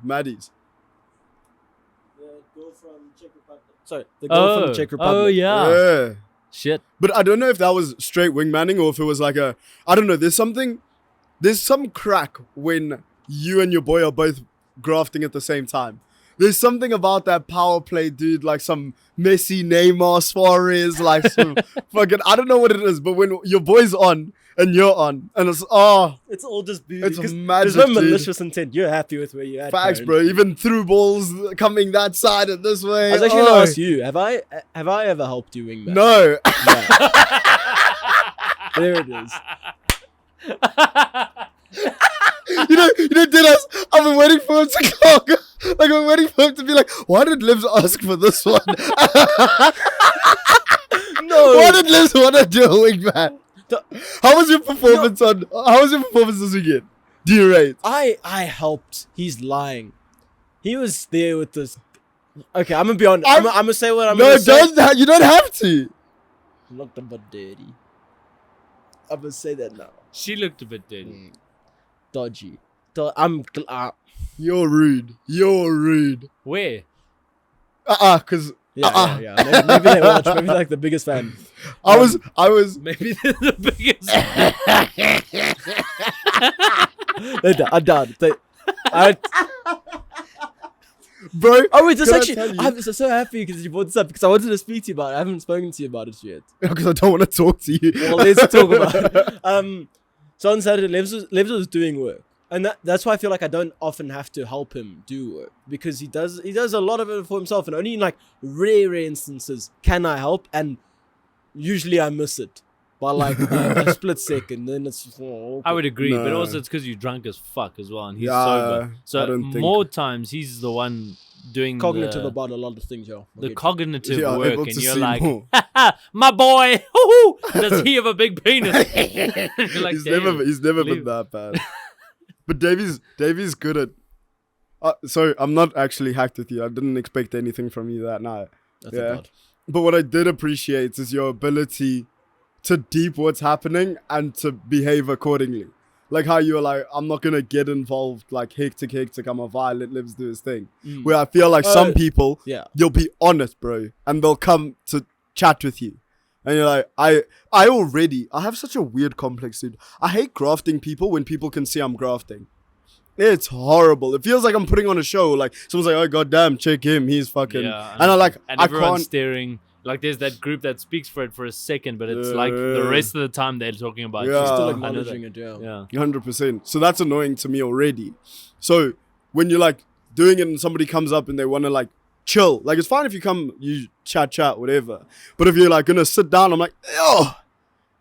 Maddie's. The girl from Czech Republic. Sorry, the girl from the Czech Republic. Oh, yeah. Shit. But I don't know if that was straight wingmanning or if it was like I don't know. There's some crack when you and your boy are both grafting at the same time. There's something about that power play, dude, like some Messi, Neymar, Suarez, like some fucking, I don't know what it is, but when your boy's on and you're on, and it's all just beauty. It's magic, there's no dude. malicious intent. You're happy with where you're at. Facts, Karen. bro. Even through balls coming that side and this way. I was actually gonna ask you, have I ever helped you wingman? No. There it is. You know, Dennis, I've been waiting for him to clock. Like, I'm waiting for him to be like, why did Livs ask for this one? No. Why did Livs want to do a wingman? How was your performance this weekend? Do you rate? I helped. He's lying. He was there with this. Okay, I'm gonna be honest. I'm gonna say what I'm gonna say. You don't have to. Looked a bit dirty. I'm gonna say that now. She looked a bit dirty. Dodgy. You're rude. You're rude. Where? Cause Yeah. Maybe they watch. Maybe like the biggest fan. I was. Maybe they're the biggest. I doubt. Bro. Oh wait, this can I actually. tell you? I'm so happy because you brought this up because I wanted to speak to you about it. I haven't spoken to you about it yet. Because I don't want to talk to you. Well, let's talk about it. So on Saturday, Levs was doing work. And that's why I feel like I don't often have to help him do work. Because he does a lot of it for himself. And only in like rare instances can I help. And usually I miss it. By like a split second. Then it's okay. I would agree, but No. also it's because you're drunk as fuck as well, and he's Yeah, sober. I So don't think- more times he's the one doing Cognitive the, about a lot of things, yo. the cognitive Yeah, work, able and to you're see like, more. my boy, hoo-hoo, does he have a big penis? You're like, he's never been leave. that bad. But Davey's good at. So I'm not actually hacked with you. I didn't expect anything from you that night. That's Yeah. God. But what I did appreciate is your ability to deep what's happening and to behave accordingly. Like how you were like, I'm not gonna get involved like hectic. I'm a violent, Livs do his thing. Where I feel like some people, Yeah. you'll be honest, bro, and they'll come to chat with you. And you're like, I have such a weird complex, dude. I hate grafting people when people can see I'm grafting. It's horrible. It feels like I'm putting on a show. Like someone's like, oh goddamn, check him, he's fucking. Yeah, and I'm like, and I everyone's can't. staring. Like there's that group that speaks for it for a second, but it's like the rest of the time they're talking about. Yeah. you. Still I know acknowledging it, yeah. Yeah. 100%. So that's annoying to me already. So when you're like doing it and somebody comes up and they want to like chill, like it's fine if you chat, whatever. But if you're like gonna sit down, I'm like, oh,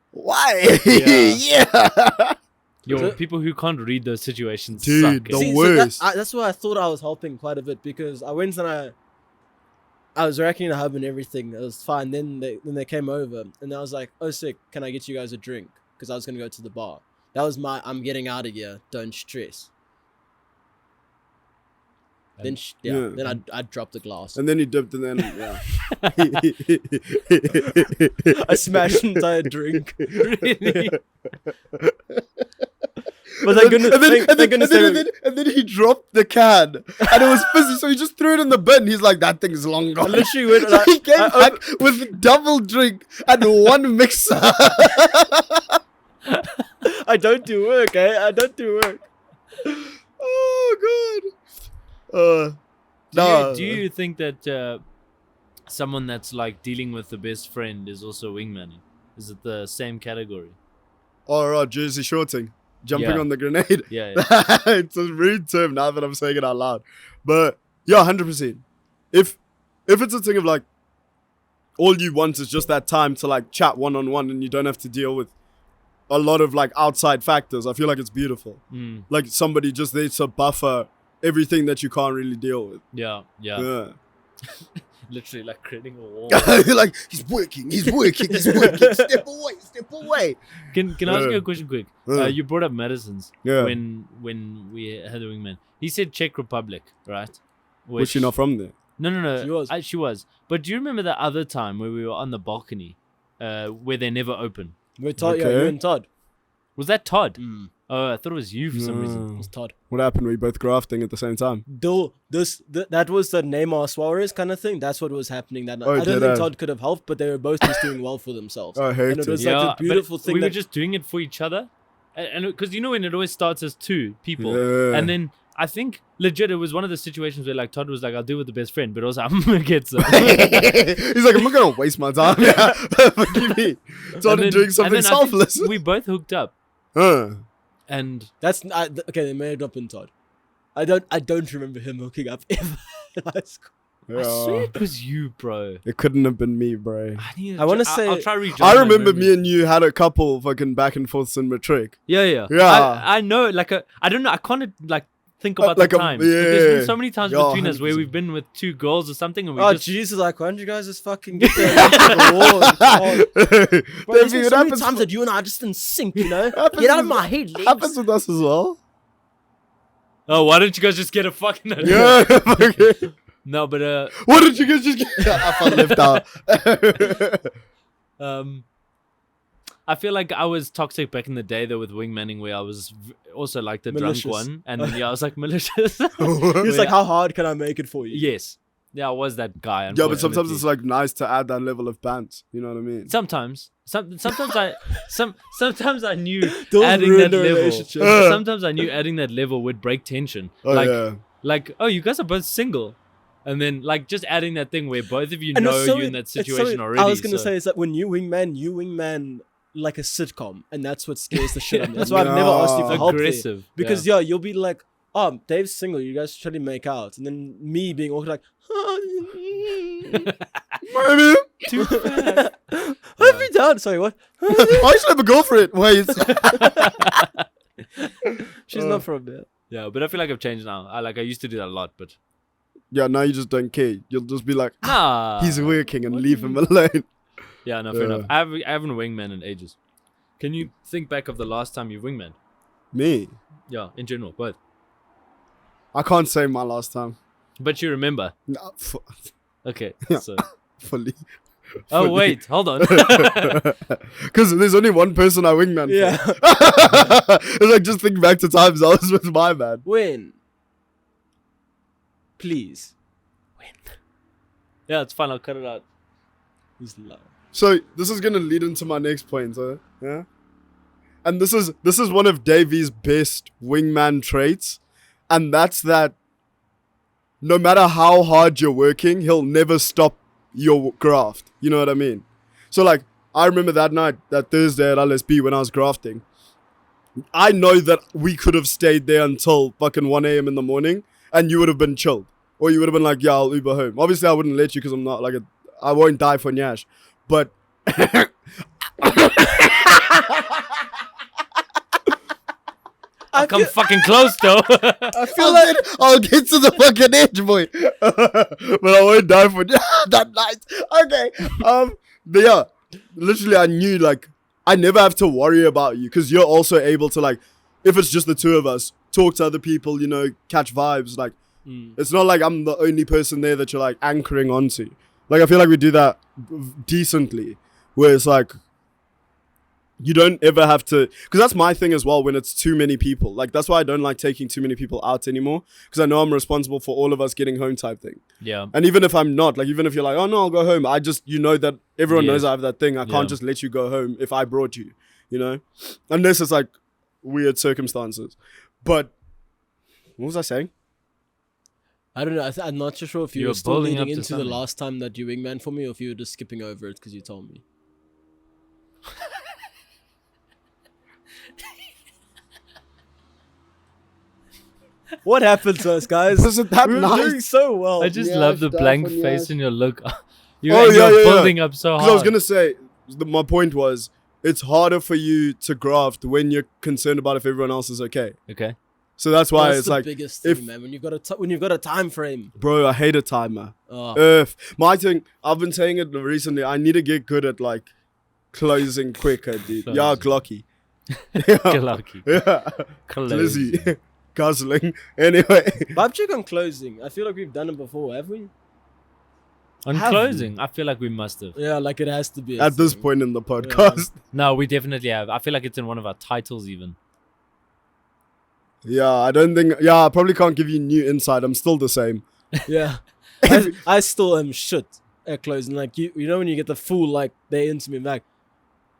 why? Yeah. Yeah. Yo, people who can't read those situations Dude, suck. the eh? worst. That's why I thought I was helping quite a bit because I went and I was racking the hub and everything. It was fine. Then they came over and I was like, oh sick, can I get you guys a drink? Because I was gonna go to the bar. That was my I'm getting out of here. Don't stress. Then Yeah. then I dropped the glass. And then he dipped and then, yeah. I smashed an entire drink. Really? But thank goodness, and then he dropped the can and it was fizzy, so he just threw it in the bin. He's like, that thing's long I gone. literally went. So he came back with double drink and one mixer. I don't do work, I don't do work. Oh god. Do you think that someone that's like dealing with the best friend is also wingmanning? Is it the same category? All right, Jersey shorting, jumping Yeah. on the grenade. Yeah. It's a rude term now that I'm saying it out loud, but yeah, 100%. If it's a thing of like, all you want is just that time to like chat one-on-one, and you don't have to deal with a lot of like outside factors, I feel like it's beautiful. Like somebody just there to buffer everything that you can't really deal with. Yeah. Yeah. Literally like creating a wall. Like he's working. Step away. Can I ask you a question quick? Yeah. You brought up medicines Yeah. when we had the wingman. He said Czech Republic, right? Was she not from there? No. She was. She was. But do you remember the other time where we were on the balcony, where they never open? We're Todd, yeah, Okay. you and Todd. Was that Todd? Oh, I thought it was you for some reason. It was Todd. What happened? Were you both grafting at the same time? Though that was the Neymar Suarez kind of thing. That's what was happening that night. Oh, I don't did think I? Todd could have helped, but they were both just doing well for themselves. Oh, and it hectic. was like a but beautiful thing. we were that, just doing it for each other, and because you know when it always starts as two people, Yeah. and then I think legit it was one of the situations where like Todd was like, "I'll do it with the best friend," but also I'm gonna get some. He's like, I'm not gonna waste my time. Yeah. Forgive me. Started doing something I think selfless. we both hooked up, Huh. and okay. They may have not been Todd. I don't remember him hooking up ever in high school. I swear Yeah. it was you, bro. It couldn't have been me, bro. I wanna say- I'll try rejoin I my remember memory. me and you had a couple fucking back and forths in matric. Yeah. Yeah. I know. Like I don't know. I can't like think about Like the a- times. But there's yeah. been so many times Yeah, between us where 100%. we've been with two girls or something, and we Oh just Jesus! Like, why don't you guys just fucking get the award? Oh, bro, there's Davey, been it so many happens, times that you and I just didn't sync. You know, Happens get out of with- my head, Lex. happens with us as well. oh, why don't you guys just get a fucking Yeah. Okay. No, but What did you guys just get? I felt left out. I feel like I was toxic back in the day though with wingmanning, where I was also like the Malicious. drunk one, and then I was like malicious. He's like, how hard can I make it for you? Yes, yeah, I was that guy. Yeah, but sometimes unfortunately. it's like nice to add that level of bants. You know what I mean? Sometimes sometimes I knew Don't adding ruin that the level. relationship. Sometimes I knew adding that level would break tension. Oh yeah. Like, oh, you guys are both single, and then like just adding that thing where both of you And know it's so- you're in that it's so- situation already. I was gonna so- say is that when you wingman like a sitcom, and that's what scares the shit out of me. That's why I've never asked you for help there. aggressive Because yeah, you'll be like, oh, Dave's single, you guys should try to make out, and then me being awkward like, Maybe. Too fast. what have you done? Sorry, what? I should have a girlfriend. Wait. She's not from there. Yeah, but I feel like I've changed now. I used to do that a lot, but Yeah, now you just don't care. You'll just be like, nah. he's working and leave him alone. Yeah, no, fair enough. I haven't wingman in ages. Can you think back of the last time you wingman? Me? Yeah, in general, both. I can't say my last time. But you remember. No, Okay, Yeah. so. fully. Oh, wait, hold on. Because there's only one person I wingman Yeah. for. It's like, just think back to times I was with my man. When? Please. Yeah, it's fine. I'll cut it out. He's low. So this is gonna lead into my next point, yeah. And this is one of Davey's best wingman traits, and that's that. No matter how hard you're working, he'll never stop your graft. You know what I mean? So like, I remember that night, that Thursday at LSB when I was grafting. I know that we could have stayed there until fucking 1 a.m. in the morning, and you would have been chilled, or you would have been like, "Yeah, I'll Uber home." Obviously, I wouldn't let you because I'm not like I won't die for Nyash. But I'll come fucking close, though. I feel like I'll get to the fucking edge, boy. But I won't die for that night. Okay. But yeah, literally, I knew like I never have to worry about you because you're also able to like, if it's just the two of us, talk to other people, you know, catch vibes. Like, it's not like I'm the only person there that you're like anchoring onto. Like, I feel like we do that decently, where it's like, you don't ever have to, because that's my thing as well when it's too many people. Like, that's why I don't like taking too many people out anymore, because I know I'm responsible for all of us getting home type thing. Yeah. And even if I'm not, like, even if you're like, oh no, I'll go home, I just, you know that everyone knows Yes. I have that thing. I can't just let you go home if I brought you, you know? Unless it's like weird circumstances. But, what was I saying? I don't know. I'm not too sure if you You're were still building leading up to into the something. last time that you wingman for me, or if you were just skipping over it because you told me. What happened to us, guys? Wasn't that We were nice? doing so well. I just Yes, love the die blank for face yes. in your look. Oh, You're yeah, yeah. building up so Because hard. I was going to say, my point was, it's harder for you to graft when you're concerned about if everyone else is okay. Okay. So that's why That's it's the like, biggest thing, if- man. When you've got a time frame. bro, I hate a timer. Oh. My thing, I've been saying it recently, I need to get good at like closing quicker, dude. Yeah, Closing. Glocky. Get lucky. Yeah. Closing. Glizzy. Guzzling. Anyway. Vibe check on closing. I feel like we've done it before, have we? On Have closing, I feel like we must have. Yeah, like it has to be. a At this thing. point in the podcast. No, we definitely have. I feel like it's in one of our titles even. Yeah, I don't think. Yeah, I probably can't give you new insight. I'm still the same. Yeah. I still am shit at closing. Like, you know when you get the full, like, they're into me back.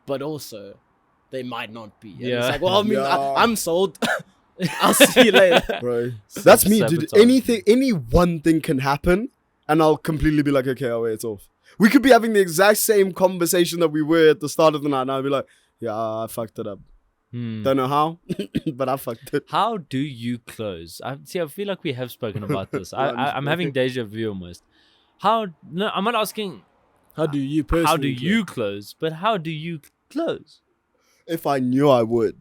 But also, they might not be. And Yeah. It's like, well, I mean, Yeah. I'm sold. I'll see you later. Bro. That's me, dude. Self-sabotage. Any one thing can happen, and I'll completely be like, okay, I'll wait, it's off. We could be having the exact same conversation that we were at the start of the night, and I'll be like, yeah, I fucked it up. Don't know how, but I fucked it. How do you close? I feel like we have spoken about this. I'm having deja vu almost. I'm not asking How do you personally? how do you close, but how do you close? If I knew I would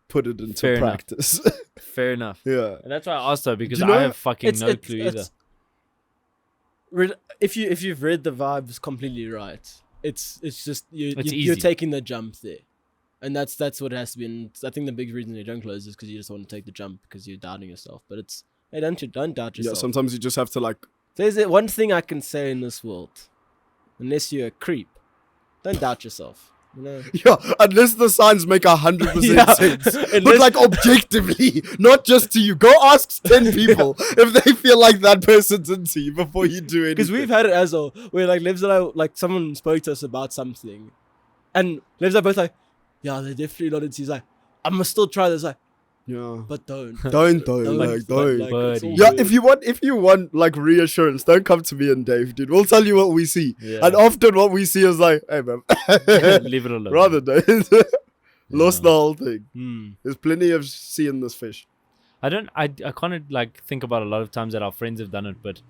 put it into Fair enough. practice. Fair enough. Yeah. And that's why I asked her, because Do you know- I have fucking no clue either. If you've read the vibes completely right, it's just you're easy. taking the jump there, and that's what it has to be. And I think the big reason you don't close is because you just want to take the jump because you're doubting yourself. But it's hey, don't doubt Yeah, yourself. sometimes you just have to like, There's one thing I can say in this world, unless you're a creep, don't doubt yourself. You know? Yeah, unless the signs make 100% Yeah. sense. But Unless- like objectively, not just to you. Go ask 10 people if they feel like that person's into you before you do anything. Because we've had it as well, where like Levs and I, like someone spoke to us about something, and Levs and I both like, yeah, they're definitely not into you. He's like, I'm gonna still try this. Like, Yeah. but don't. Don't. Don't. Like, But, don't. like, it's all Yeah, good. if you want like reassurance, don't come to me and Dave, dude. We'll tell you what we see. Yeah. And often what we see is like, hey man, Leave it alone. rather don't. Lost the whole thing. Hmm. There's plenty of seeing this fish. I kind like think about a lot of times that our friends have done it, but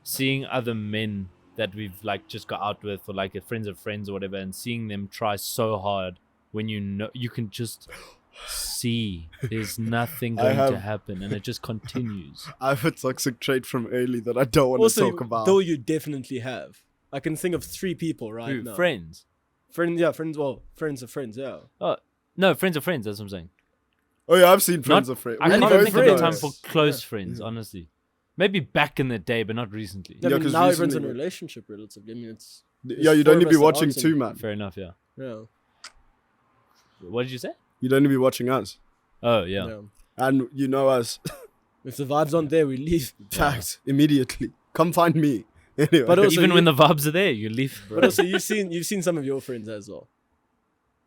seeing other men that we've like just got out with, or like friends of friends or whatever, and seeing them try so hard when you know you can just see there's nothing I going to have- happen, and it just continues. I have a toxic trait from early that I don't want to Also, talk about. though you definitely have. I can think of 3 people right Who, now. friends? Friends, yeah, friends. Well, friends of friends, yeah. Oh no, friends of friends. That's what I'm saying. Oh yeah, I've seen friends Not- of friends. I We can't even both think of the know. time friends. for close Yeah. friends, honestly. Maybe back in the day, but not recently. Yeah, Yeah, but 'cause now everyone's in a recently- relationship, relatively. I mean, it's Yeah, you'd 4 only of be us that watching aren't in- 2, man. Fair enough, yeah. yeah. What did you say? You'd only be watching us. Oh yeah. yeah. And you know us. If the vibes aren't there, we leave. Facts. Immediately. Come find me. Anyway. But also Even you- when the vibes are there, you leave. But also, you've seen some of your friends as well.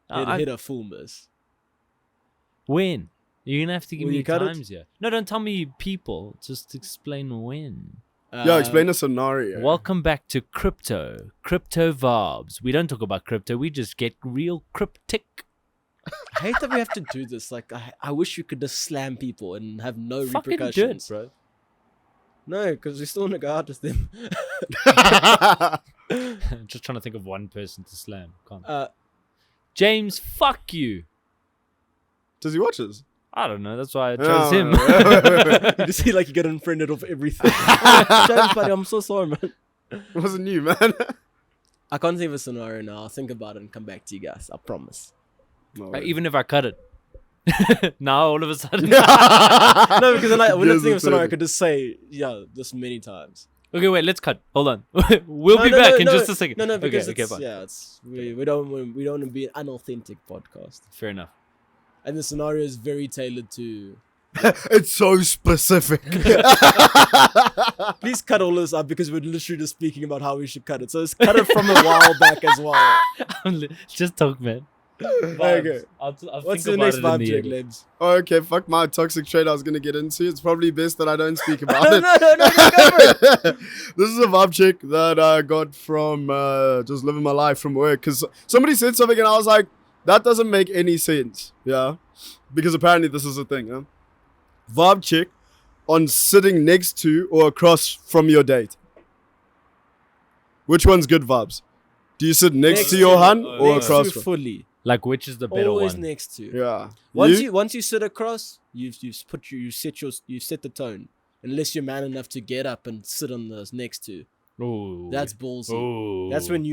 I- Hit a full miss. When? You're gonna have to give Will me you cut it? times here. No, don't tell me people. Just explain when. yeah, explain a scenario. Welcome back to Crypto Vaabs. We don't talk about crypto. We just get real cryptic. I hate that we have to do this. Like, I wish we could just slam people and have no Fucking do repercussions. it, bro. No, because we still want to go out with them. Just trying to think of one person to slam. Can't. Uh, James, fuck you. Does he watch us? I don't know. That's why I chose Oh, him. you just see like you get unfriended off everything. James, buddy, I'm so sorry, man. It wasn't you, man. I can't think of a scenario now. I'll think about it and come back to you guys. I promise. No, Even if I cut it. Now all of a sudden. No, because then when I Yes, think of a it's scenario, I really- could just say, yeah, this many times. Okay, wait. Let's cut. Hold on. We'll No, be no, back no, in no. just a second. No, because okay, it's, fine. yeah, we don't want to be an unauthentic podcast, Fair enough. and the scenario is very tailored to. it's so specific. Please cut all this up because we're literally just speaking about how we should cut it. So it's cut it from a while back as well. Just talk, man. Okay. I'll What's think the next about vibe it check, in the end. Lebs? Okay, fuck my toxic trait I was going to get into. It's probably best that I don't speak about No, it. no, go for it. This is a vibe check that I got from just living my life from work. Because somebody said something and I was like, that doesn't make any sense. Yeah. Because apparently this is a thing. Huh? Vibe check on sitting next to or across from your date. Which one's good vibes? Do you sit next to your hun or Next across to from? fully. Like, which is the better Always one? next to. Yeah. Once you sit across, you set the tone. Unless you're man enough to get up and sit on the next to. Ooh. That's ballsy. Ooh. That's when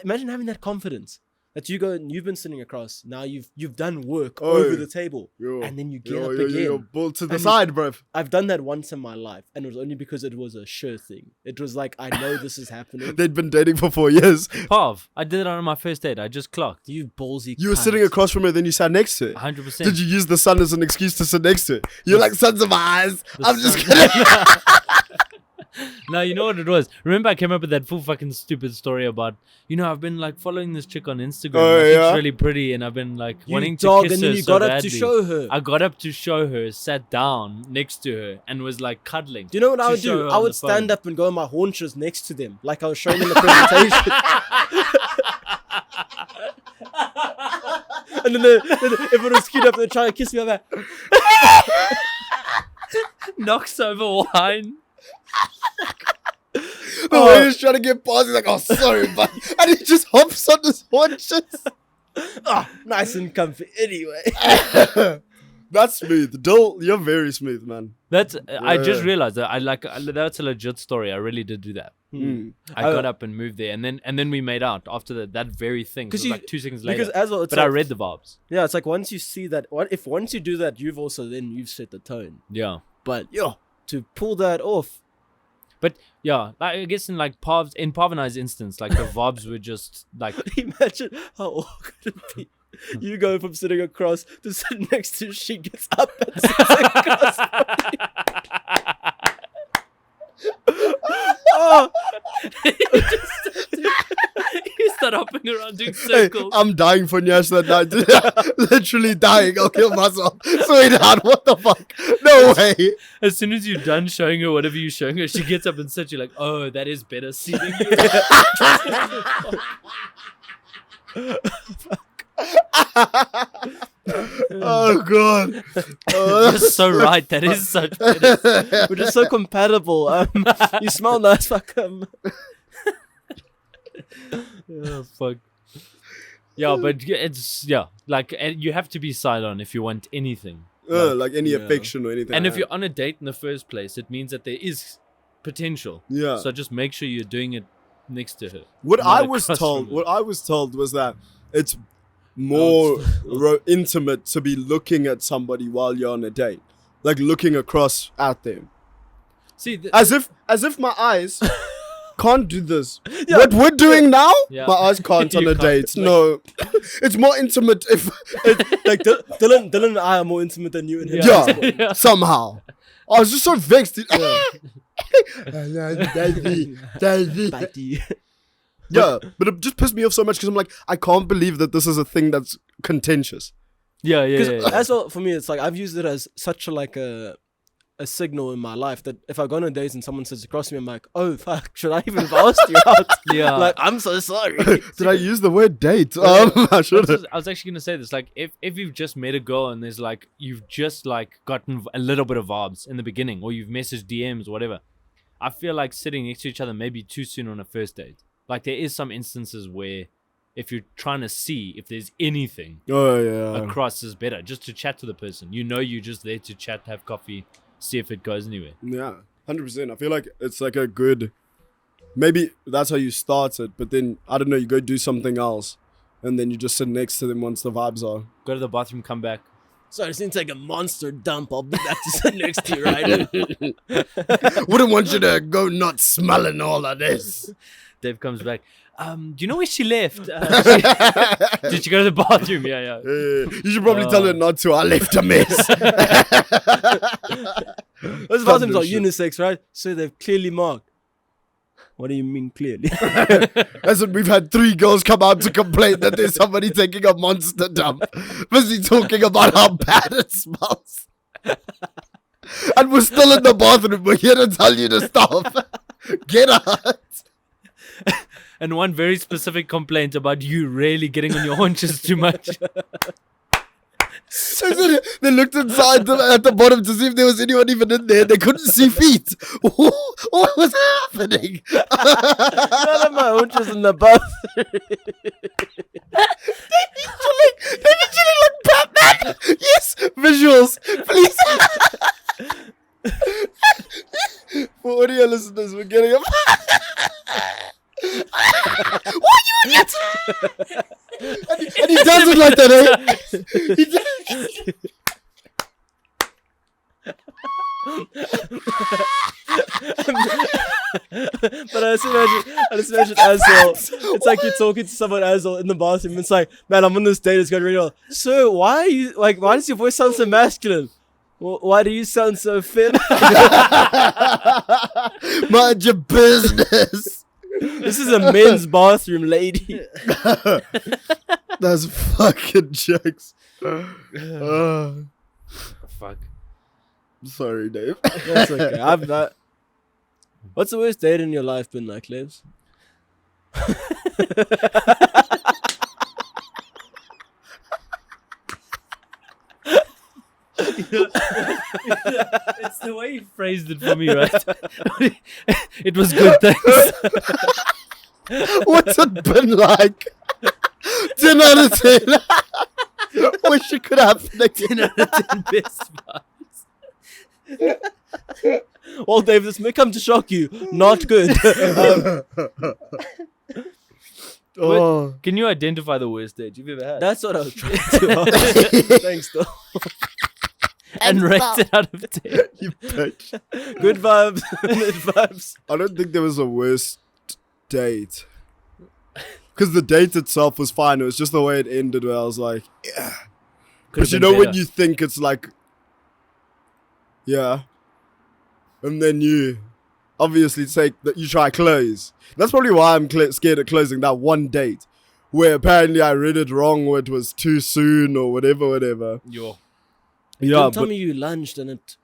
imagine having that confidence that you go and you've been sitting across. Now you've done work Oh, over the table, Yo, and then you get yo, up yo, again. yo, bull to the And side, bruv. I've done that once in my life, and it was only because it was a sure thing. It was like I know this is happening. They'd been dating for 4 years. Pav, I did it on my first date. I just clocked. You ballsy. You were cunt. sitting across from her, then you sat next to it. 100%. Did you use the sun as an excuse to sit next to it? You're like, sons of eyes. The I'm just sun- kidding. No, you know what it was? Remember I came up with that full fucking stupid story about, I've been like following this chick on Instagram. Oh, I think yeah? she's really pretty and I've been like You wanting dog, to kiss and then her you so got up badly. to show her. I got up to show her, sat down next to her and was like cuddling. Do you know what I to would show do? her I on would the phone. stand up and go on my haunches next to them, like I was showing in the presentation. And then everyone was queued up and they're trying to kiss me. I'm like, Knocks over wine. The way he's trying to get past, he's like, oh, sorry, bud. And he just hops on his haunches. nice and comfy. Anyway. That's smooth. Dill, you're very smooth, man. That's I just Yeah. realized that that's a legit story. I really did do that. Mm. I got up and moved there, and then we made out after that very thing. 'Cause It was you- like 2 seconds later. Because as well, it's But I like- read the vibes. Yeah, it's like once you see that, once you do that, you've set the tone. Yeah. But to pull that off, But yeah, like, I guess in like Pav and I's instance, like the Vaabs were just like Imagine how awkward it'd be. You go from sitting across to sitting next to. She gets up and sits across. Oh, you start hopping around doing Hey, circles. I'm dying for Nyash that night. Literally dying. I'll kill myself. Sweetheart, what the fuck? No way. As soon as you're done showing her whatever you're showing her, she gets up and sits. You're like, oh, that is better seating. Oh god. Oh, You're so right. That is such better. we're just so compatible. You smell nice, fuck. Oh, fuck. Yeah, but it's like and you have to be side on if you want anything. like any Yeah. affection or anything. And if you're on a date in the first place, it means that there is potential. yeah. So just make sure you're doing it next to her. What not I was across told, from what I was told was that it's more intimate to be looking at somebody while you're on a date, like looking across at them, See, as if my eyes can't do this. What we're doing now, Yeah. my eyes can't on You a can't. date. No, it's more intimate if Like Dylan and I are more intimate than you and him. yeah, somehow. I was just so vexed. Daddy. Buddy. Yeah, but it just pissed me off so much because I'm like, I can't believe that this is a thing that's contentious. yeah. As well, for me, it's like I've used it as such a signal in my life that if I go on a date and someone sits across me, I'm like, oh fuck, should I even have asked you out? Yeah. Like, I'm so sorry. Did I use the word date? I should have. I was actually gonna say this. Like, if you've just met a girl and there's like you've just like gotten a little bit of vibes in the beginning, or you've messaged DMs or whatever, I feel like sitting next to each other may be too soon on a first date. Like, there is some instances where if you're trying to see if there's anything Oh yeah. across is better, just to chat to the person. You know, you're just there to chat, have coffee, see if it goes anywhere. Yeah, 100%. I feel like it's like a good. Maybe that's how you start it, but then I don't know. You go do something else, and then you just sit next to them once the vibes are. Go to the bathroom, come back. So I just need to take a monster dump. I'll be back to sit next to you, right? Wouldn't want you to go not smelling all of this. Dave comes back. Do you know where she left? Did she go to the bathroom? Yeah. You should probably tell her not to. I left a mess. Those bathrooms are shit. unisex, right? So they've clearly marked. What do you mean clearly? As in, we've had 3 girls come out to complain that there's somebody taking a monster dump. Busy talking about how bad it smells. And we're still in the bathroom. We're here to tell you to stop. Get out. And one very specific complaint about you really getting on your haunches too much. So they looked inside at the bottom to see if there was anyone even in there. They couldn't see feet. What was happening? None of my hunches in the bathroom. They literally look Batman. Yes, visuals, please. For audio listeners, we're getting up. What you idiots? And he does it like that, eh? He does. But I just imagine Azul. It's like you're talking to someone Azul in the bathroom. It's like, man, I'm on this date. It's going really well. So why are you like? Why does your voice sound so masculine? Well, why do you sound so thin? Mind your business. This is a men's bathroom, lady. That's fucking jokes. Fuck. Sorry, Dave. That's okay. I've not. What's the worst date in your life been like, Lebs? It's the way you phrased it for me, right? It was good, thanks. What's it been like? 10 out of 10. Wish it could happen again. 10 out of 10 best vibes. Well, Dave, this may come to shock you. Not good. Oh. Can you identify the worst date you've ever had? That's what I was trying to ask. Thanks, though. and rate it out of 10. You bitch. Good vibes. Good vibes. I don't think there was a worst date. Because the date itself was fine. It was just the way it ended where I was like, yeah. Because you know when you think it's like, yeah. And then you obviously take that you try close. That's probably why I'm scared of closing that one date. Where apparently I read it wrong or it was too soon or whatever. Yo. Yeah, Don't tell but me you lunged and it.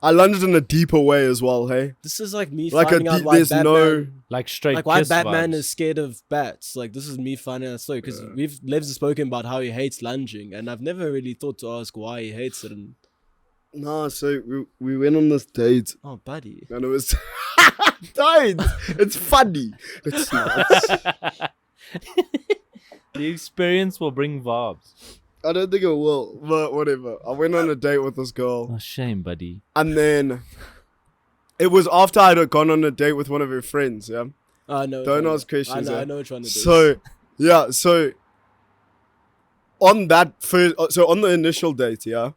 I lunged in a deeper way as well, hey? This is like me Like finding out why there's Batman. no... Like straight Like why kiss Batman vibes. is scared of bats. Like this is me finding out story because Levs has spoken about how he hates lunging, and I've never really thought to ask why he hates it. And No, so we went on this date oh, buddy, and it was... Don't! It's funny. It's not. The experience will bring vibes. I don't think it will, but whatever. I went on a date with this girl. Oh, shame, buddy. And then it was after I'd gone on a date with one of her friends, yeah? no, Don't no, ask questions, I yeah? know which one it is. So, yeah, so on that first, so on the initial date, yeah,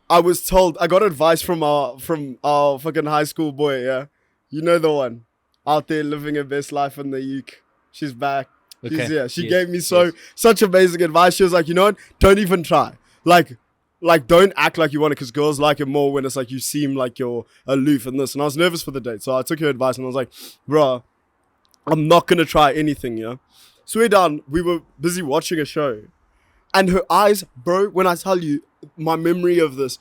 I was told, I got advice from our fucking high school boy, yeah? You know the one, out there living her best life in the UK. She's back. She's Okay. here. She Yes, gave me yes. such amazing advice. She was like, you know what? Don't even try. Like don't act like you want it because girls like it more when it's like you seem like you're aloof and this. And I was nervous for the date. So I took her advice and I was like, bruh, I'm not going to try anything, yeah? So we're down. We were busy watching a show. And her eyes, bro, when I tell you my memory of this,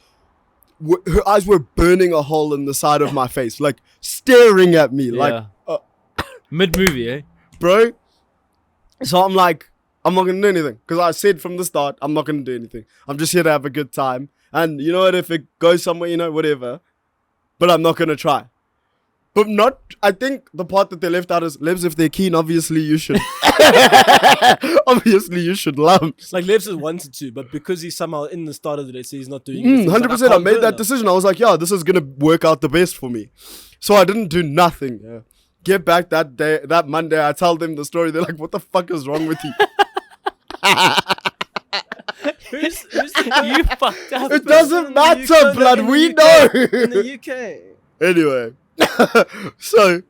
her eyes were burning a hole in the side of my face. Like staring at me. Like, Mid-movie, eh? bro. So I'm like, I'm not going to do anything. Because I said from the start, I'm not going to do anything. I'm just here to have a good time. And you know what? If it goes somewhere, you know, whatever. But I'm not going to try. But I think the part that they left out is, Lebs, if they're keen, obviously you should. Obviously you should lumps. like Levs is wanted to, but because he's somehow in the start of the day, so he's not doing it. 100%. I made that decision. I was like, yeah, this is going to work out the best for me. So I didn't do nothing. Yeah. Get back that day, that Monday, I tell them the story. They're like, what the fuck is wrong with you? Who's the You fucked up. It doesn't in the matter, UK, blood. in the We UK, know. in the UK. Anyway, so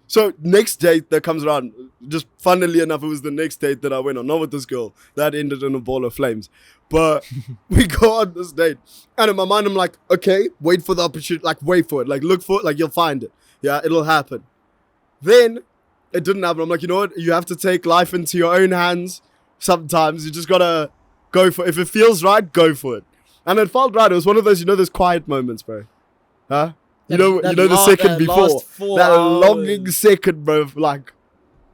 so next date that comes around, just funnily enough, it was the next date that I went on, not with this girl. That ended in a ball of flames. But we go on this date, and in my mind, I'm like, okay, wait for the opportunity, like wait for it, like look for it, like you'll find it. Yeah, it'll happen. Then it didn't happen. I'm like, you know what? You have to take life into your own hands. Sometimes you just gotta go for it. If it feels right, go for it. And it felt right. It was one of those, you know, those quiet moments, bro. Huh? You know the second before. That longing second, bro. Like,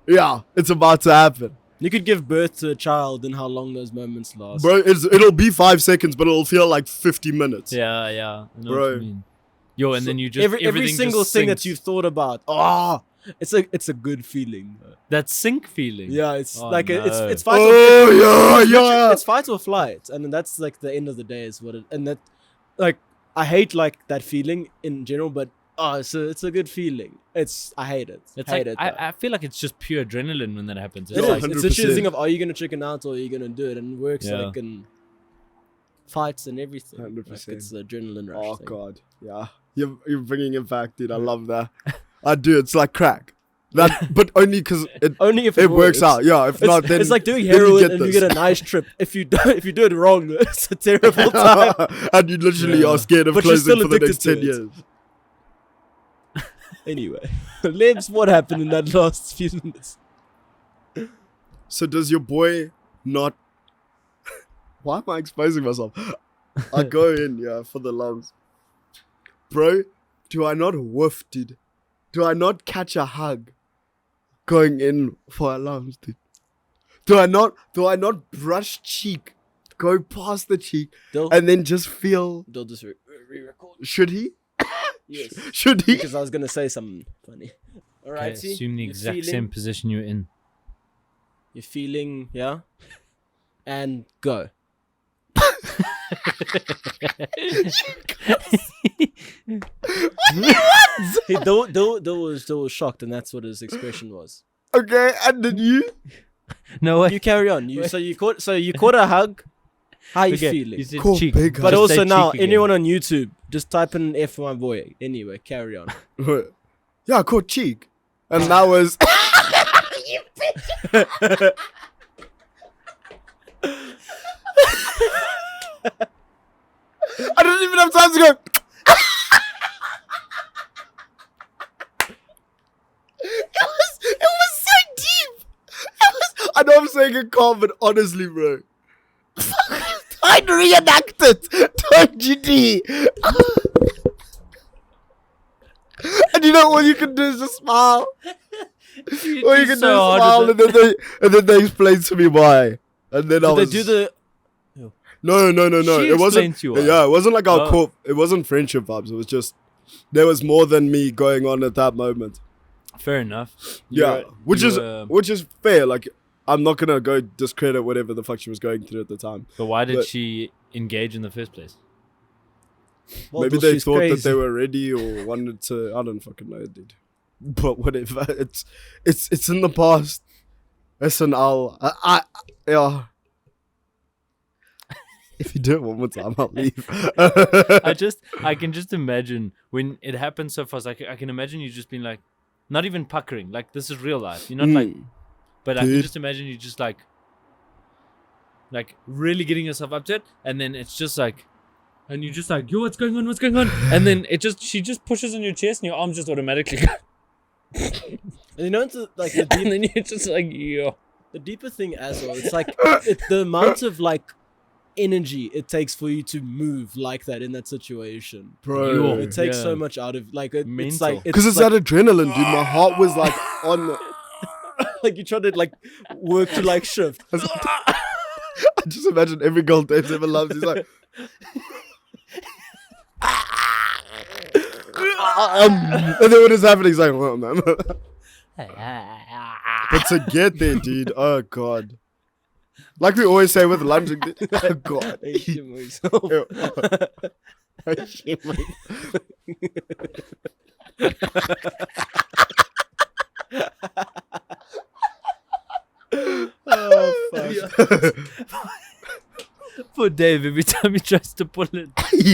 yeah, it's about to happen. You could give birth to a child and how long those moments last. Bro, it'll be 5 seconds, but it'll feel like 50 minutes. Yeah. I know Bro. what you mean. Yo, and then you just every everything single just thing that sinks. you've thought about. It's a good feeling. That sync feeling. Yeah, it's Oh, like no. it's fight. Oh, yeah. It's fight or flight, and that's like the end of the day is what it. And that, like, I hate like that feeling in general, but it's a good feeling. I hate it. It's hate like it. I feel like it's just pure adrenaline when that happens. It's It like, is. It's literally the 100%. thing of, are you gonna chicken out or are you gonna do it? And it works Yeah. like in fights and everything. 100%. Like, it's the adrenaline rush. Oh, thing. God. Yeah. You're bringing it back, dude. I love that. I do. It's like crack. That, but only because Only if it works out. Yeah. If not, then it's like doing then heroin and you this. get a nice trip. If you do it wrong, it's a terrible time. And you literally are scared of But you're closing still for the next addicted 10 to it. years. Anyway, Lebs, what happened in that last few minutes? So does your boy not... Why am I exposing myself? I go in, yeah, for the lungs. Bro, do I not whiff, dude? Do I not catch a hug going in for alarms, dude? Do I not brush cheek, go past the cheek, and then just feel... They'll just re-record. Should he? Yes. Should he? Because I was going to say something funny. All right, okay, assume the exact same position you're in. You're feeling, yeah? And go. He was shocked, and that's what his expression was. Okay, and then you... No way. You carry on. So you caught a hug. How you feeling? You said Cool, cheek. big But Just also say now, cheek again. anyone on YouTube, just type in F for my boy. Anyway, carry on. Yeah, I caught cheek. And that was. I didn't even have time to go. It was so deep. I know I'm saying it calm, but honestly, bro. I'd reenact it. Don't you D? And you know all you can do is just smile. All you can do is smile, and then they explain to me why. And then I Did they was. do the? No. She It wasn't. explained to you why. Yeah, it wasn't like our Oh. court. It wasn't friendship vibes. It was just there was more than me going on at that moment. Fair enough. Yeah, which You is fair. Like I'm not gonna go discredit whatever the fuck she was going through at the time. But why did but- she engage in the first place? Well, Maybe well, they she's thought that crazy. they were ready or wanted to. I don't fucking know, dude. But whatever. It's in the past. SNL. Yeah. If you do it one more time, I'll leave. I can just imagine when it happens so fast. I can imagine you just being like, not even puckering. Like this is real life. You're not like, but I can Dude. just imagine you just like really getting yourself up to it, and then it's just like, and you're just like, yo, what's going on? What's going on? And then she just pushes on your chest, and your arm just automatically go. And you know, it's like the And then you're just like, yo. The deeper thing as well, it's like the amount of like energy it takes for you to move like that in that situation. Bro. It takes Yeah. so much out of like it's Mental. like Because it's like, that adrenaline, dude. My heart was like on the. like you try to like work to like shift. I just imagine every girl Dave's ever loved. He's like. And then when it's happening, he's like, well, man. But to get there, dude, oh god. Like we always say with lunging, oh god. I hate myself. I hate myself. Oh fuck. Poor Dave, every time he tries to pull it. He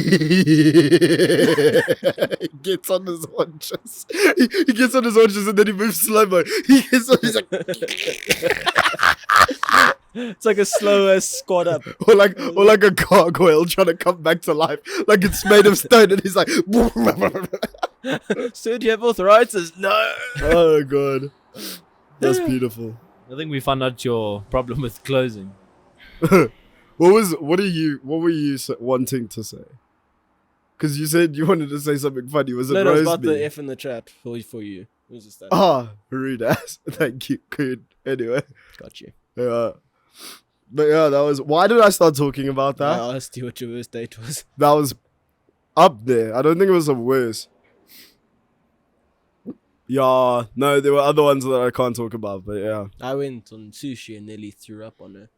gets on his haunches. He gets on his haunches and then he moves slow-mo. He gets on, he's like, It's like a slow ass squat up. or like a gargoyle trying to come back to life. Like it's made of stone and he's like, Sir, do you have arthritis? No. oh god. That's beautiful. I think we found out your problem with closing. What were you wanting to say? Because you said you wanted to say something funny. Was it No, it's roast about me? the F in the chat for you. It was just that. Ah, rude ass. Thank you. Good. Anyway, Got you. yeah. But yeah, that was. Why did I start talking about that? I asked you what your worst date was. That was up there. I don't think it was the worst. Yeah, no, there were other ones that I can't talk about. But yeah, I went on sushi and nearly threw up on her.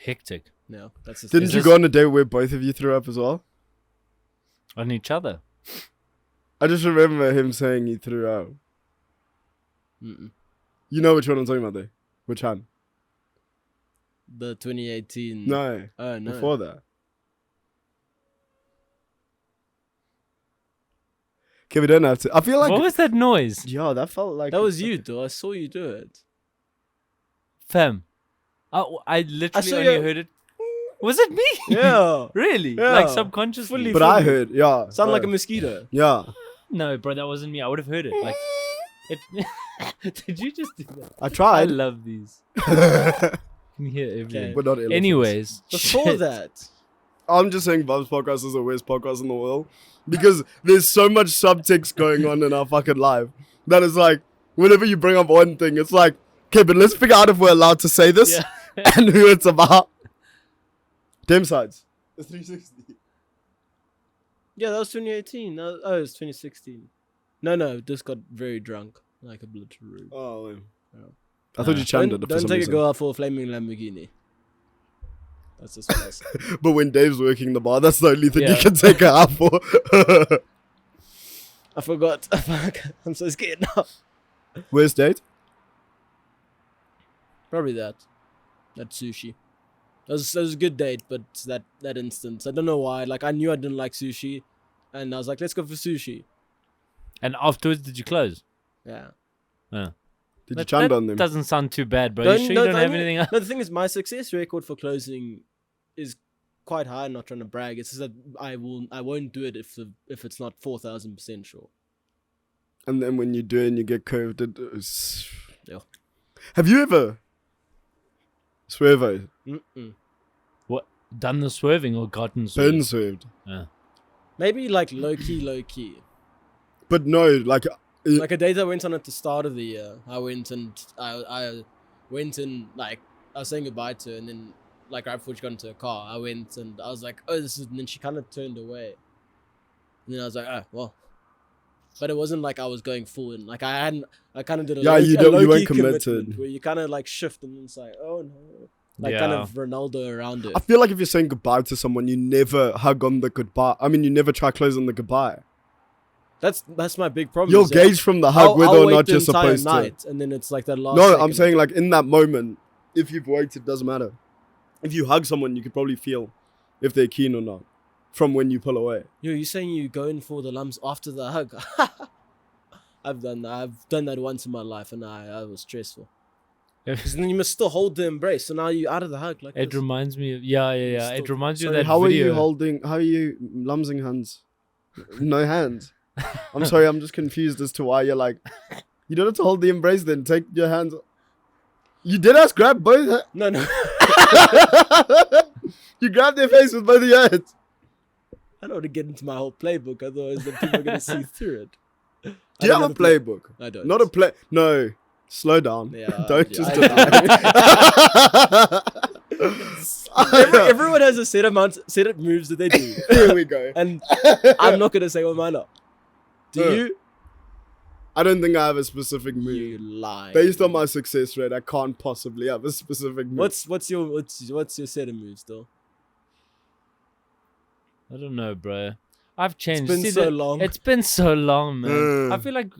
Hectic. No, that's the didn't thing. you go on a date where both of you threw up as well? On each other. I just remember him saying he threw up. Mm-mm. You know which one I'm talking about, though. Which one? The 2018. No, Oh no. before that. Okay, we don't have to. I feel like What was that noise? yeah, that felt like That was you, though. I saw you do it. Fam. I literally saw only you- heard it. Was it me? Yeah. Really? Yeah. Like subconsciously? Fully. But I heard, yeah. Sound like a right. mosquito. Yeah, No, bro, that wasn't me. I would have heard it. Like, it. Did you just do that? I I tried. love these. but You can hear everything. not elephants. Anyways. Before shit. that. I'm just saying Vaabs podcast is the worst podcast in the world because there's so much subtext going on in our fucking life that is like, whenever you bring up one thing, it's like, okay, but let's figure out if we're allowed to say this Yeah. and who it's about. Damn sides. It's 360. Yeah, that was 2018. Oh, it was 2016. No, just got very drunk. Like a blood room. Oh, man. Yeah. I thought you chanted it for Don't some take reason. a girl out for a flaming Lamborghini. That's just what I say. But when Dave's working the bar, that's the only thing you Yeah. can take her out for. I forgot. I'm so scared now. Worst date? Probably that sushi. It was a good date, but that instance, I don't know why. Like I knew I didn't like sushi, and I was like, let's go for sushi. And afterwards, did you close? Yeah. Yeah. Did you chant on them? Doesn't sound too bad, bro. You sure you don't have anything else? No, the thing is, my success record for closing is quite high. I'm not trying to brag. It's just that I won't do it if it's not 4,000% sure. And then when you do it and you get curved, it's... Yeah. Have you ever swerved? What? Done the swerving or gotten swerved? Been swerved. Yeah. Maybe like low key. But no, like a date I went on at the start of the year. I went and I went and like I was saying goodbye to her, and then like right before she got into her car, I went and I was like, oh, this is, and then she kind of turned away. And then I was like, oh, well. But it wasn't like I was going full in. Like I kind of did a you weren't commitment committed. where you kind of like shift and then it's like, oh no. Like kind of Ronaldo around it. I feel like if you're saying goodbye to someone, you never hug on the goodbye. I mean, you never try close on the goodbye. That's my big problem. You'll gauge from the hug whether or not you're supposed night, and then it's like that last. No, second. I'm saying like in that moment, if you've waited, it doesn't matter. If you hug someone, you could probably feel if they're keen or not from when you pull away. You saying you go in for the lumps after the hug? I've done that. I've done that once in my life, and I was stressful. Because then you must still hold the embrace. So now you're out of the hug. Like it reminds me of it reminds you of Sorry, that how video. are you holding? How are you lumsing hands? No hands. I'm sorry. I'm just confused as to why you're like. You don't have to hold the embrace. Then take your hands. You did us grab both. No. You grabbed their face with both of your hands. I don't want to get into my whole playbook. Otherwise, then people are gonna see through it. Do you have a playbook? I don't. Not a play. No. Slow down. Yeah, Don't yeah, just everyone has a set of moves that they do. Here we go. And I'm not gonna say what mine are. Do you? I don't think I have a specific move. You lie. Based on my success rate, I can't possibly have a specific move. What's your set of moves though? I don't know, bro. I've changed. It's been so long. It's been so long, man. I feel like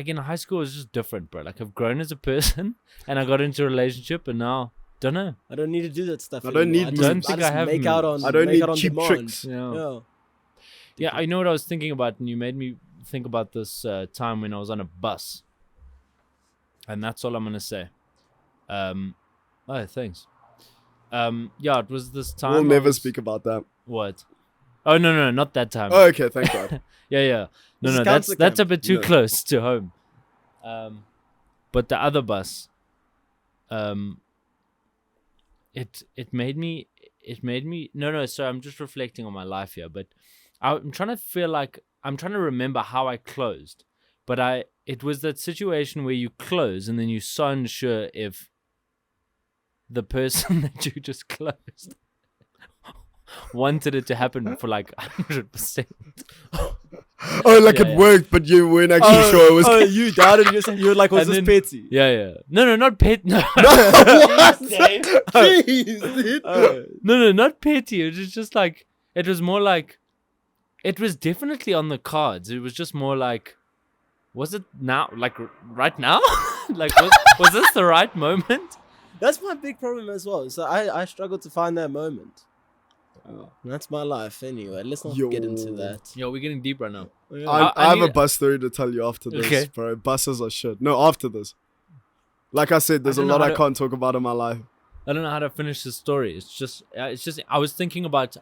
in high school it was just different, bro. Like I've grown as a person, and I got into a relationship, and now don't know. I don't need to do that stuff. I don't anymore. need. I don't think I have. Make out on. I don't make need out on cheap demand. tricks. Yeah, I know what I was thinking about, and you made me think about this time when I was on a bus, and that's all I'm gonna say. Oh, thanks. Yeah, it was this time. We'll never speak about that. What? Oh no, not that time. Oh, okay, thank God. Yeah. No, This that's a bit too No. close to home. But the other bus, it made me. No. So I'm just reflecting on my life here, but I'm trying to remember how I closed. But it was that situation where you close and then you're so unsure if the person that you just closed wanted it to happen for like 100%. Oh, like it worked, but you weren't actually sure it was. Oh, you doubted yourself. You were like, was And this then- petty? Yeah. No, not pet. No. What? Jeez, Jeez, dude. No, not petty. It was just like, it was more like, it was definitely on the cards. It was just more like, was it now? Like right now? Like was this the right moment? That's my big problem as well. So I struggle to find that moment. That's my life anyway. Let's not get into that. Yo, we're getting deep right now. I have a bus story to tell you after this, Okay. bro. Buses are shit. No, after this. Like I said, there's a don't know lot how I to- can't talk about in my life. I don't know how to finish the story. It's just I was thinking about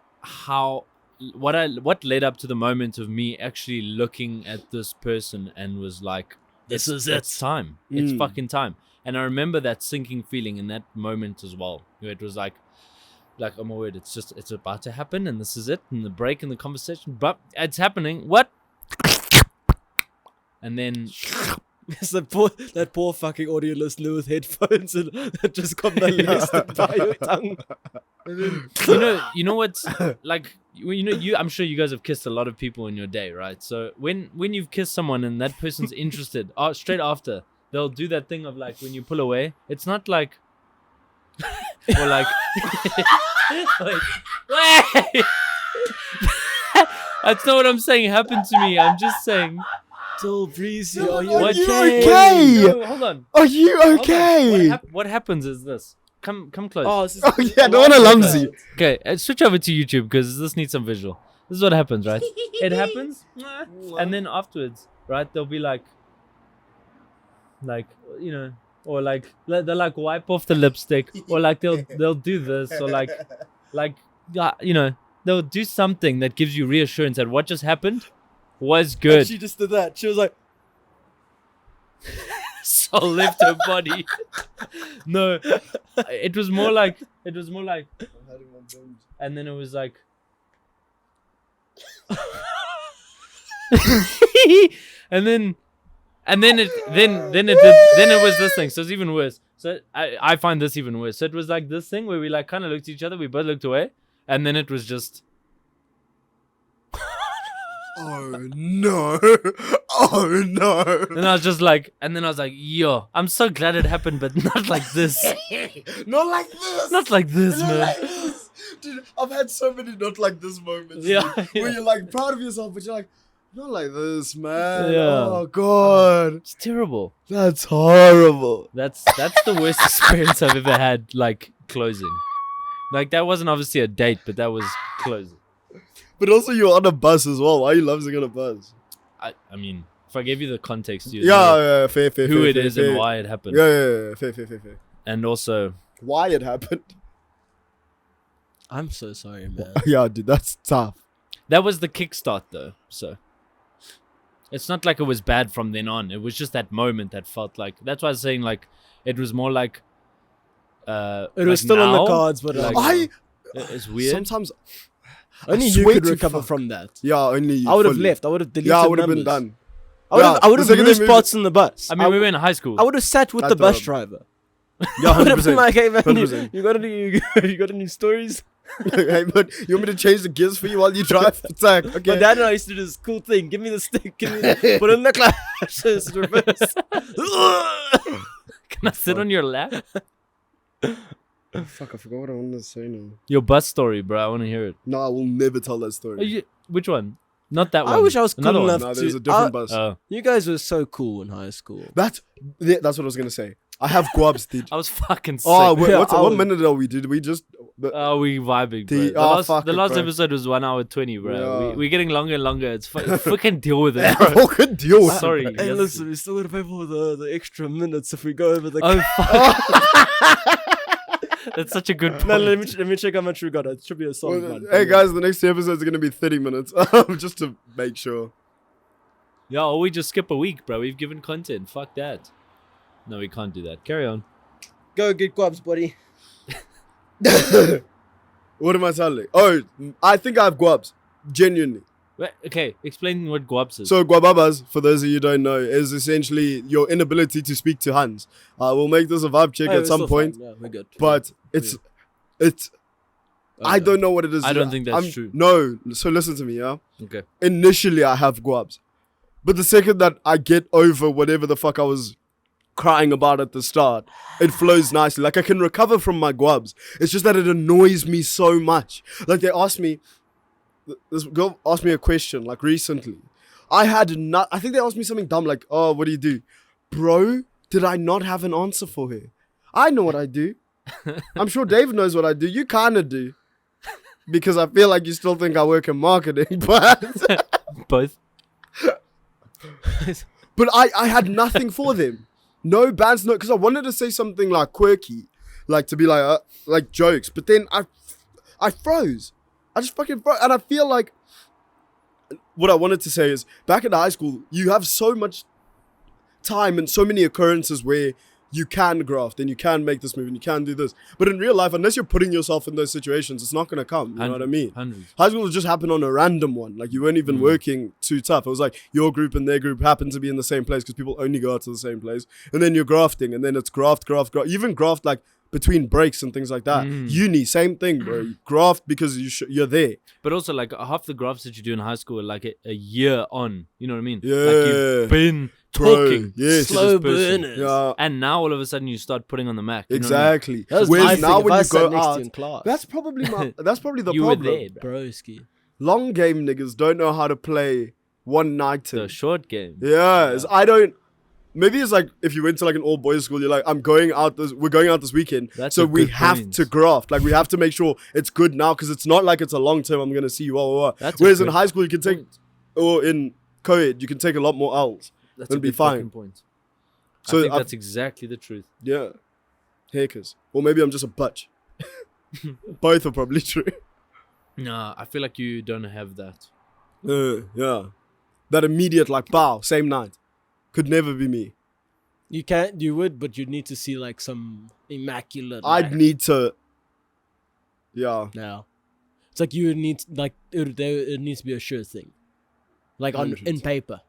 what led up to the moment of me actually looking at this person and was like, This is it's it. time. It's Mm. fucking time. And I remember that sinking feeling in that moment as well. Where it was like, oh my word, it's about to happen, and this is it, and the break in the conversation, but it's happening. What? And then It's that poor fucking audio listener with headphones and that just got molested by your tongue. you know what's like, I'm sure you guys have kissed a lot of people in your day, right? So when you've kissed someone and that person's interested, straight after they'll do that thing of like when you pull away, it's not like or like wait. That's not what I'm saying happened to me. I'm just saying Little Breezy, No, are you are you okay? okay? No, hold on. Are you Hold on. okay? What happens is this. Come close. Oh, this is Oh, yeah, no one alarms you. Okay, switch over to YouTube because this needs some visual. This is what happens, right? It happens, and then afterwards, right? They'll be like, you know, or like they'll like wipe off the lipstick, or like they'll do this, or like, you know, they'll do something that gives you reassurance that what just happened was And good. she just did that. She was like, Soul left her body. No, it was more like, and then it was like. and then it was this thing. So it's even worse. So I find this even worse. So it was like this thing where we like kind of looked at each other. We both looked away, and then it was just. Oh no! Oh no! And I was just like, yo, I'm so glad it happened, but not like this. Not like this. Not like this, Not man. like this. Dude, I've had so many not like this moments. Yeah, Where yeah. you're like proud of yourself, but you're like, not like this, man. Yeah. Oh god, It's terrible. that's horrible. That's the worst experience I've ever had. Like closing. Like that wasn't obviously a date, but that was closing. But also, you're on a bus as well. Why are you loving on a bus? I mean, if I gave you the context, you Yeah, fair, fair. who fair, it fair, is fair. and why it happened, Yeah, fair, fair, fair, fair. and also Why it happened? I'm so sorry, man. Yeah, dude, that's tough. that was the kickstart, though. So it's not like it was bad from then on. It was just that moment that felt like. That's why I was saying like it was more like. It like was still on now, the cards, but like, it's weird. Sometimes only I you swear could to recover fuck. from that. Yeah, only you. I would have fully. left. I would have deleted Yeah, I would have numbers. been done. I would have. Yeah, I would the have second moved they spots in the bus. I mean, we were in high school. I would have sat with At the bus the- driver. Yeah, I would have been 100%. like, "Hey man, 100%. you got any stories?" Hey, but you want me to change the gears for you while you drive? It's like, okay. My dad and I used to do this cool thing. Give me the stick. Give me put it in the class. Just reverse. Can I sit on your lap? Fuck, I forgot what I wanted to say now. Your bus story, bro. I want to hear it. No, I will never tell that story. Which one? Not that one. I wish I was cool Another one. enough No, to. there's a different bus. Oh, You guys were so cool in high school. That's what I was gonna say. I have guabs, dude. I was fucking sick. Oh, wait, Yeah, what I was- minute are we? Did we just? We vibing, bro. The- The, oh, last, fuck the it, last bro. episode was 1 hour 20, bro. Yeah. We're getting longer and longer. It's fucking deal with it, bro. Fucking deal with it. Sorry. Hey, yes. listen, we still gotta pay for the extra minutes if we go over the. Oh, fuck. That's such a good point. No, let me check how much we got. It should be a solid Well, one. hey guys, the next 2 episodes are gonna be 30 minutes, just to make sure. Yeah, or we just skip a week, bro. We've given content. Fuck that. No, we can't do that. Carry on. Go get guabs, buddy. What am I telling? Oh, I think I have guabs. Genuinely. Wait, okay, explain what guabs is. So guababas, for those of you who don't know, is essentially your inability to speak to hands. We'll make this a vibe check Hey, at we're some still point, fine. Yeah, we're good. but it's I Okay. don't know what it is. I don't think that's true. No, so listen to me, yeah. Okay. Initially, I have guabs, but the second that I get over whatever the fuck I was crying about at the start, it flows nicely. Like I can recover from my guabs. It's just that it annoys me so much. Like they asked me, this girl asked me a question like recently. I think they asked me something dumb like, "Oh, what do you do?" Bro, did I not have an answer for her? I know what I do. I'm sure Dave knows what I do. You kind of do. Because I feel like you still think I work in marketing, but Both. but I had nothing for them. No bands, no, because I wanted to say something like quirky, like to be like jokes, but then I froze. I just fucking froze, and I feel like what I wanted to say is back in high school, you have so much time and so many occurrences where you can graft and you can make this move and you can do this. But in real life, unless you're putting yourself in those situations, it's not going to come. You know what I mean? Hundreds. High school just happened on a random one. Like you weren't even working too tough. It was like your group and their group happened to be in the same place because people only go out to the same place. And then you're grafting and then it's graft. Even graft like between breaks and things like that. Uni, same thing, bro. You graft because you're there. But also, like, half the grafts that you do in high school are like a year on. You know what I mean? Yeah. Like, you've been Bro, talking yes. to Slow this person. burners. Yeah, And now, all of a sudden, you start putting on the Mac. You know what I mean? exactly. That was Whereas my now thing. when If I you sat go next to out, you in class. that's probably the You were problem. there, bro. broski. Long game niggas don't know how to play one night. The short game. Yeah, I don't. Maybe it's like if you went to like an all boys school, you're like, we're going out this weekend, That's so a we good have point. to graft. Like we have to make sure it's good now because it's not like it's a long term. I'm gonna see you. That's a Whereas in good high school, you can take, or in co-ed, you can take a lot more L's. That's It'll a be good fine. fucking point. So I think I've- that's exactly the truth. Yeah, hackers. Or maybe I'm just a butch. Both are probably true. Nah, I feel like you don't have that. Yeah, that immediate like bow same night could never be me. You would, but you'd need to see like some immaculate. I'd like, need to. Yeah. No. It's like you would need like it needs to be a sure thing, like on in Hundreds. paper.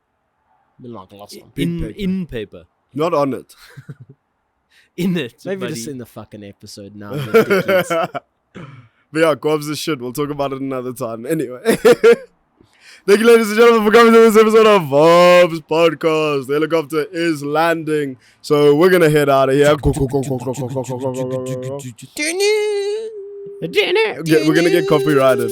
Like last one. In paper. Not on it. In it. Maybe buddy. just in the fucking episode now. Ridiculous. But yeah, Guavs is shit. We'll talk about it another time. Anyway. Thank you, ladies and gentlemen, for coming to this episode of Vaabs Podcast. The helicopter is landing. So we're going to head out of here. We're going to get copyrighted.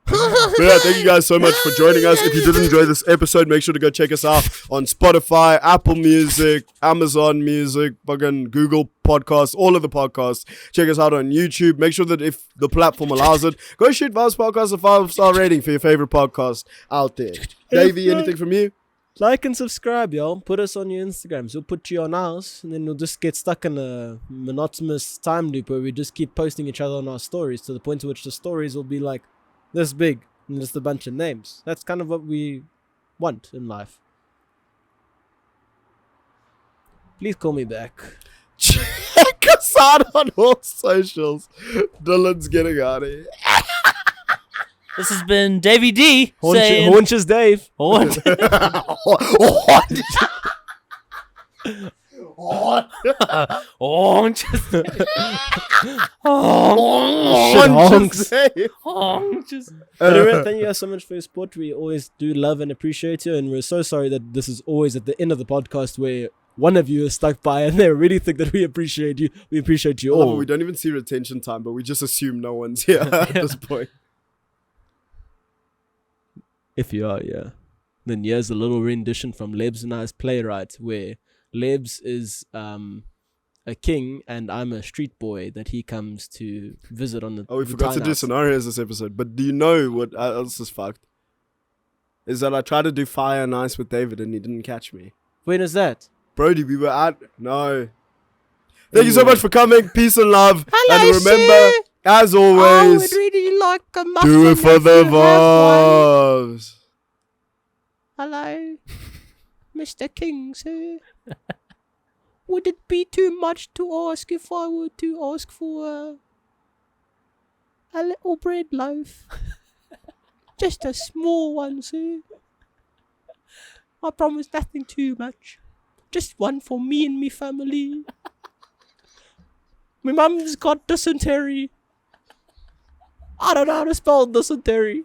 But yeah, thank you guys so much for joining us. If you did enjoy this episode, make sure to go check us out on Spotify, Apple Music, Amazon Music, fucking Google Podcasts, all of the podcasts. Check us out on YouTube. Make sure that if the platform allows it, go shoot Vaabs Podcast a 5-star rating for your favorite podcast out there. Davey, anything from you? Like and subscribe, y'all. Put us on your Instagrams. We'll put you on ours, and then we'll just get stuck in a monotonous time loop where we just keep posting each other on our stories to the point to which the stories will be like this big and just a bunch of names. That's kind of what we want in life. Please call me back. Check us out on all socials. Dylan's getting out of here. This has been Davey D saying... Haunches Dave. Haunch- Haunches. Honks. Haunches. Anyway, thank you guys so much for your support. We always do love and appreciate you, and we're so sorry that this is always at the end of the podcast where one of you is stuck by and they really think that we appreciate you. We appreciate you all. We don't even see retention time, but we just assume no one's here at this point. If you are, yeah. Then here's a little rendition from Lebs and I's Playwright, where Lebs is a king and I'm a street boy that he comes to visit on the Oh, we the forgot to do townhouse. scenarios this episode. But do you know what else is fucked? Is that I tried to do fire and ice with David and he didn't catch me. When is that? Brody, we were at... No. Thank you so much for coming. Peace and love. And remember, as always, really like a do it for the Vaabs. Hello, Mr. King, sir. Would it be too much to ask if I were to ask for a little bread loaf? Just a small one, sir. I promise nothing too much. Just one for me and me family. My mum's got dysentery. I don't know how to spell dysentery.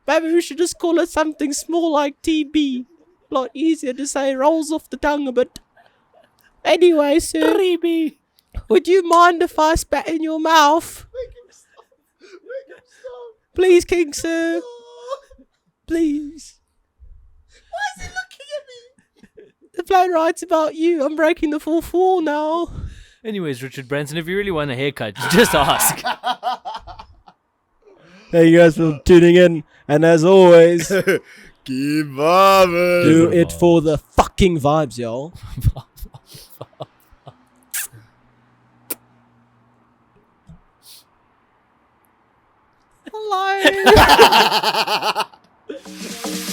Maybe we should just call it something small like TB. A lot easier to say, rolls off the tongue a bit. Anyway, sir. TB. Would you mind if I spat in your mouth? Make him stop. Make him stop. Please, King Sir. Please. Why is he looking at me? The playwright's about you. I'm breaking the fourth wall now. Anyways, Richard Branson, if you really want a haircut, just ask. Thank you guys for tuning in. And as always, Keep vibing. do it for the fucking vibes, y'all. Hello.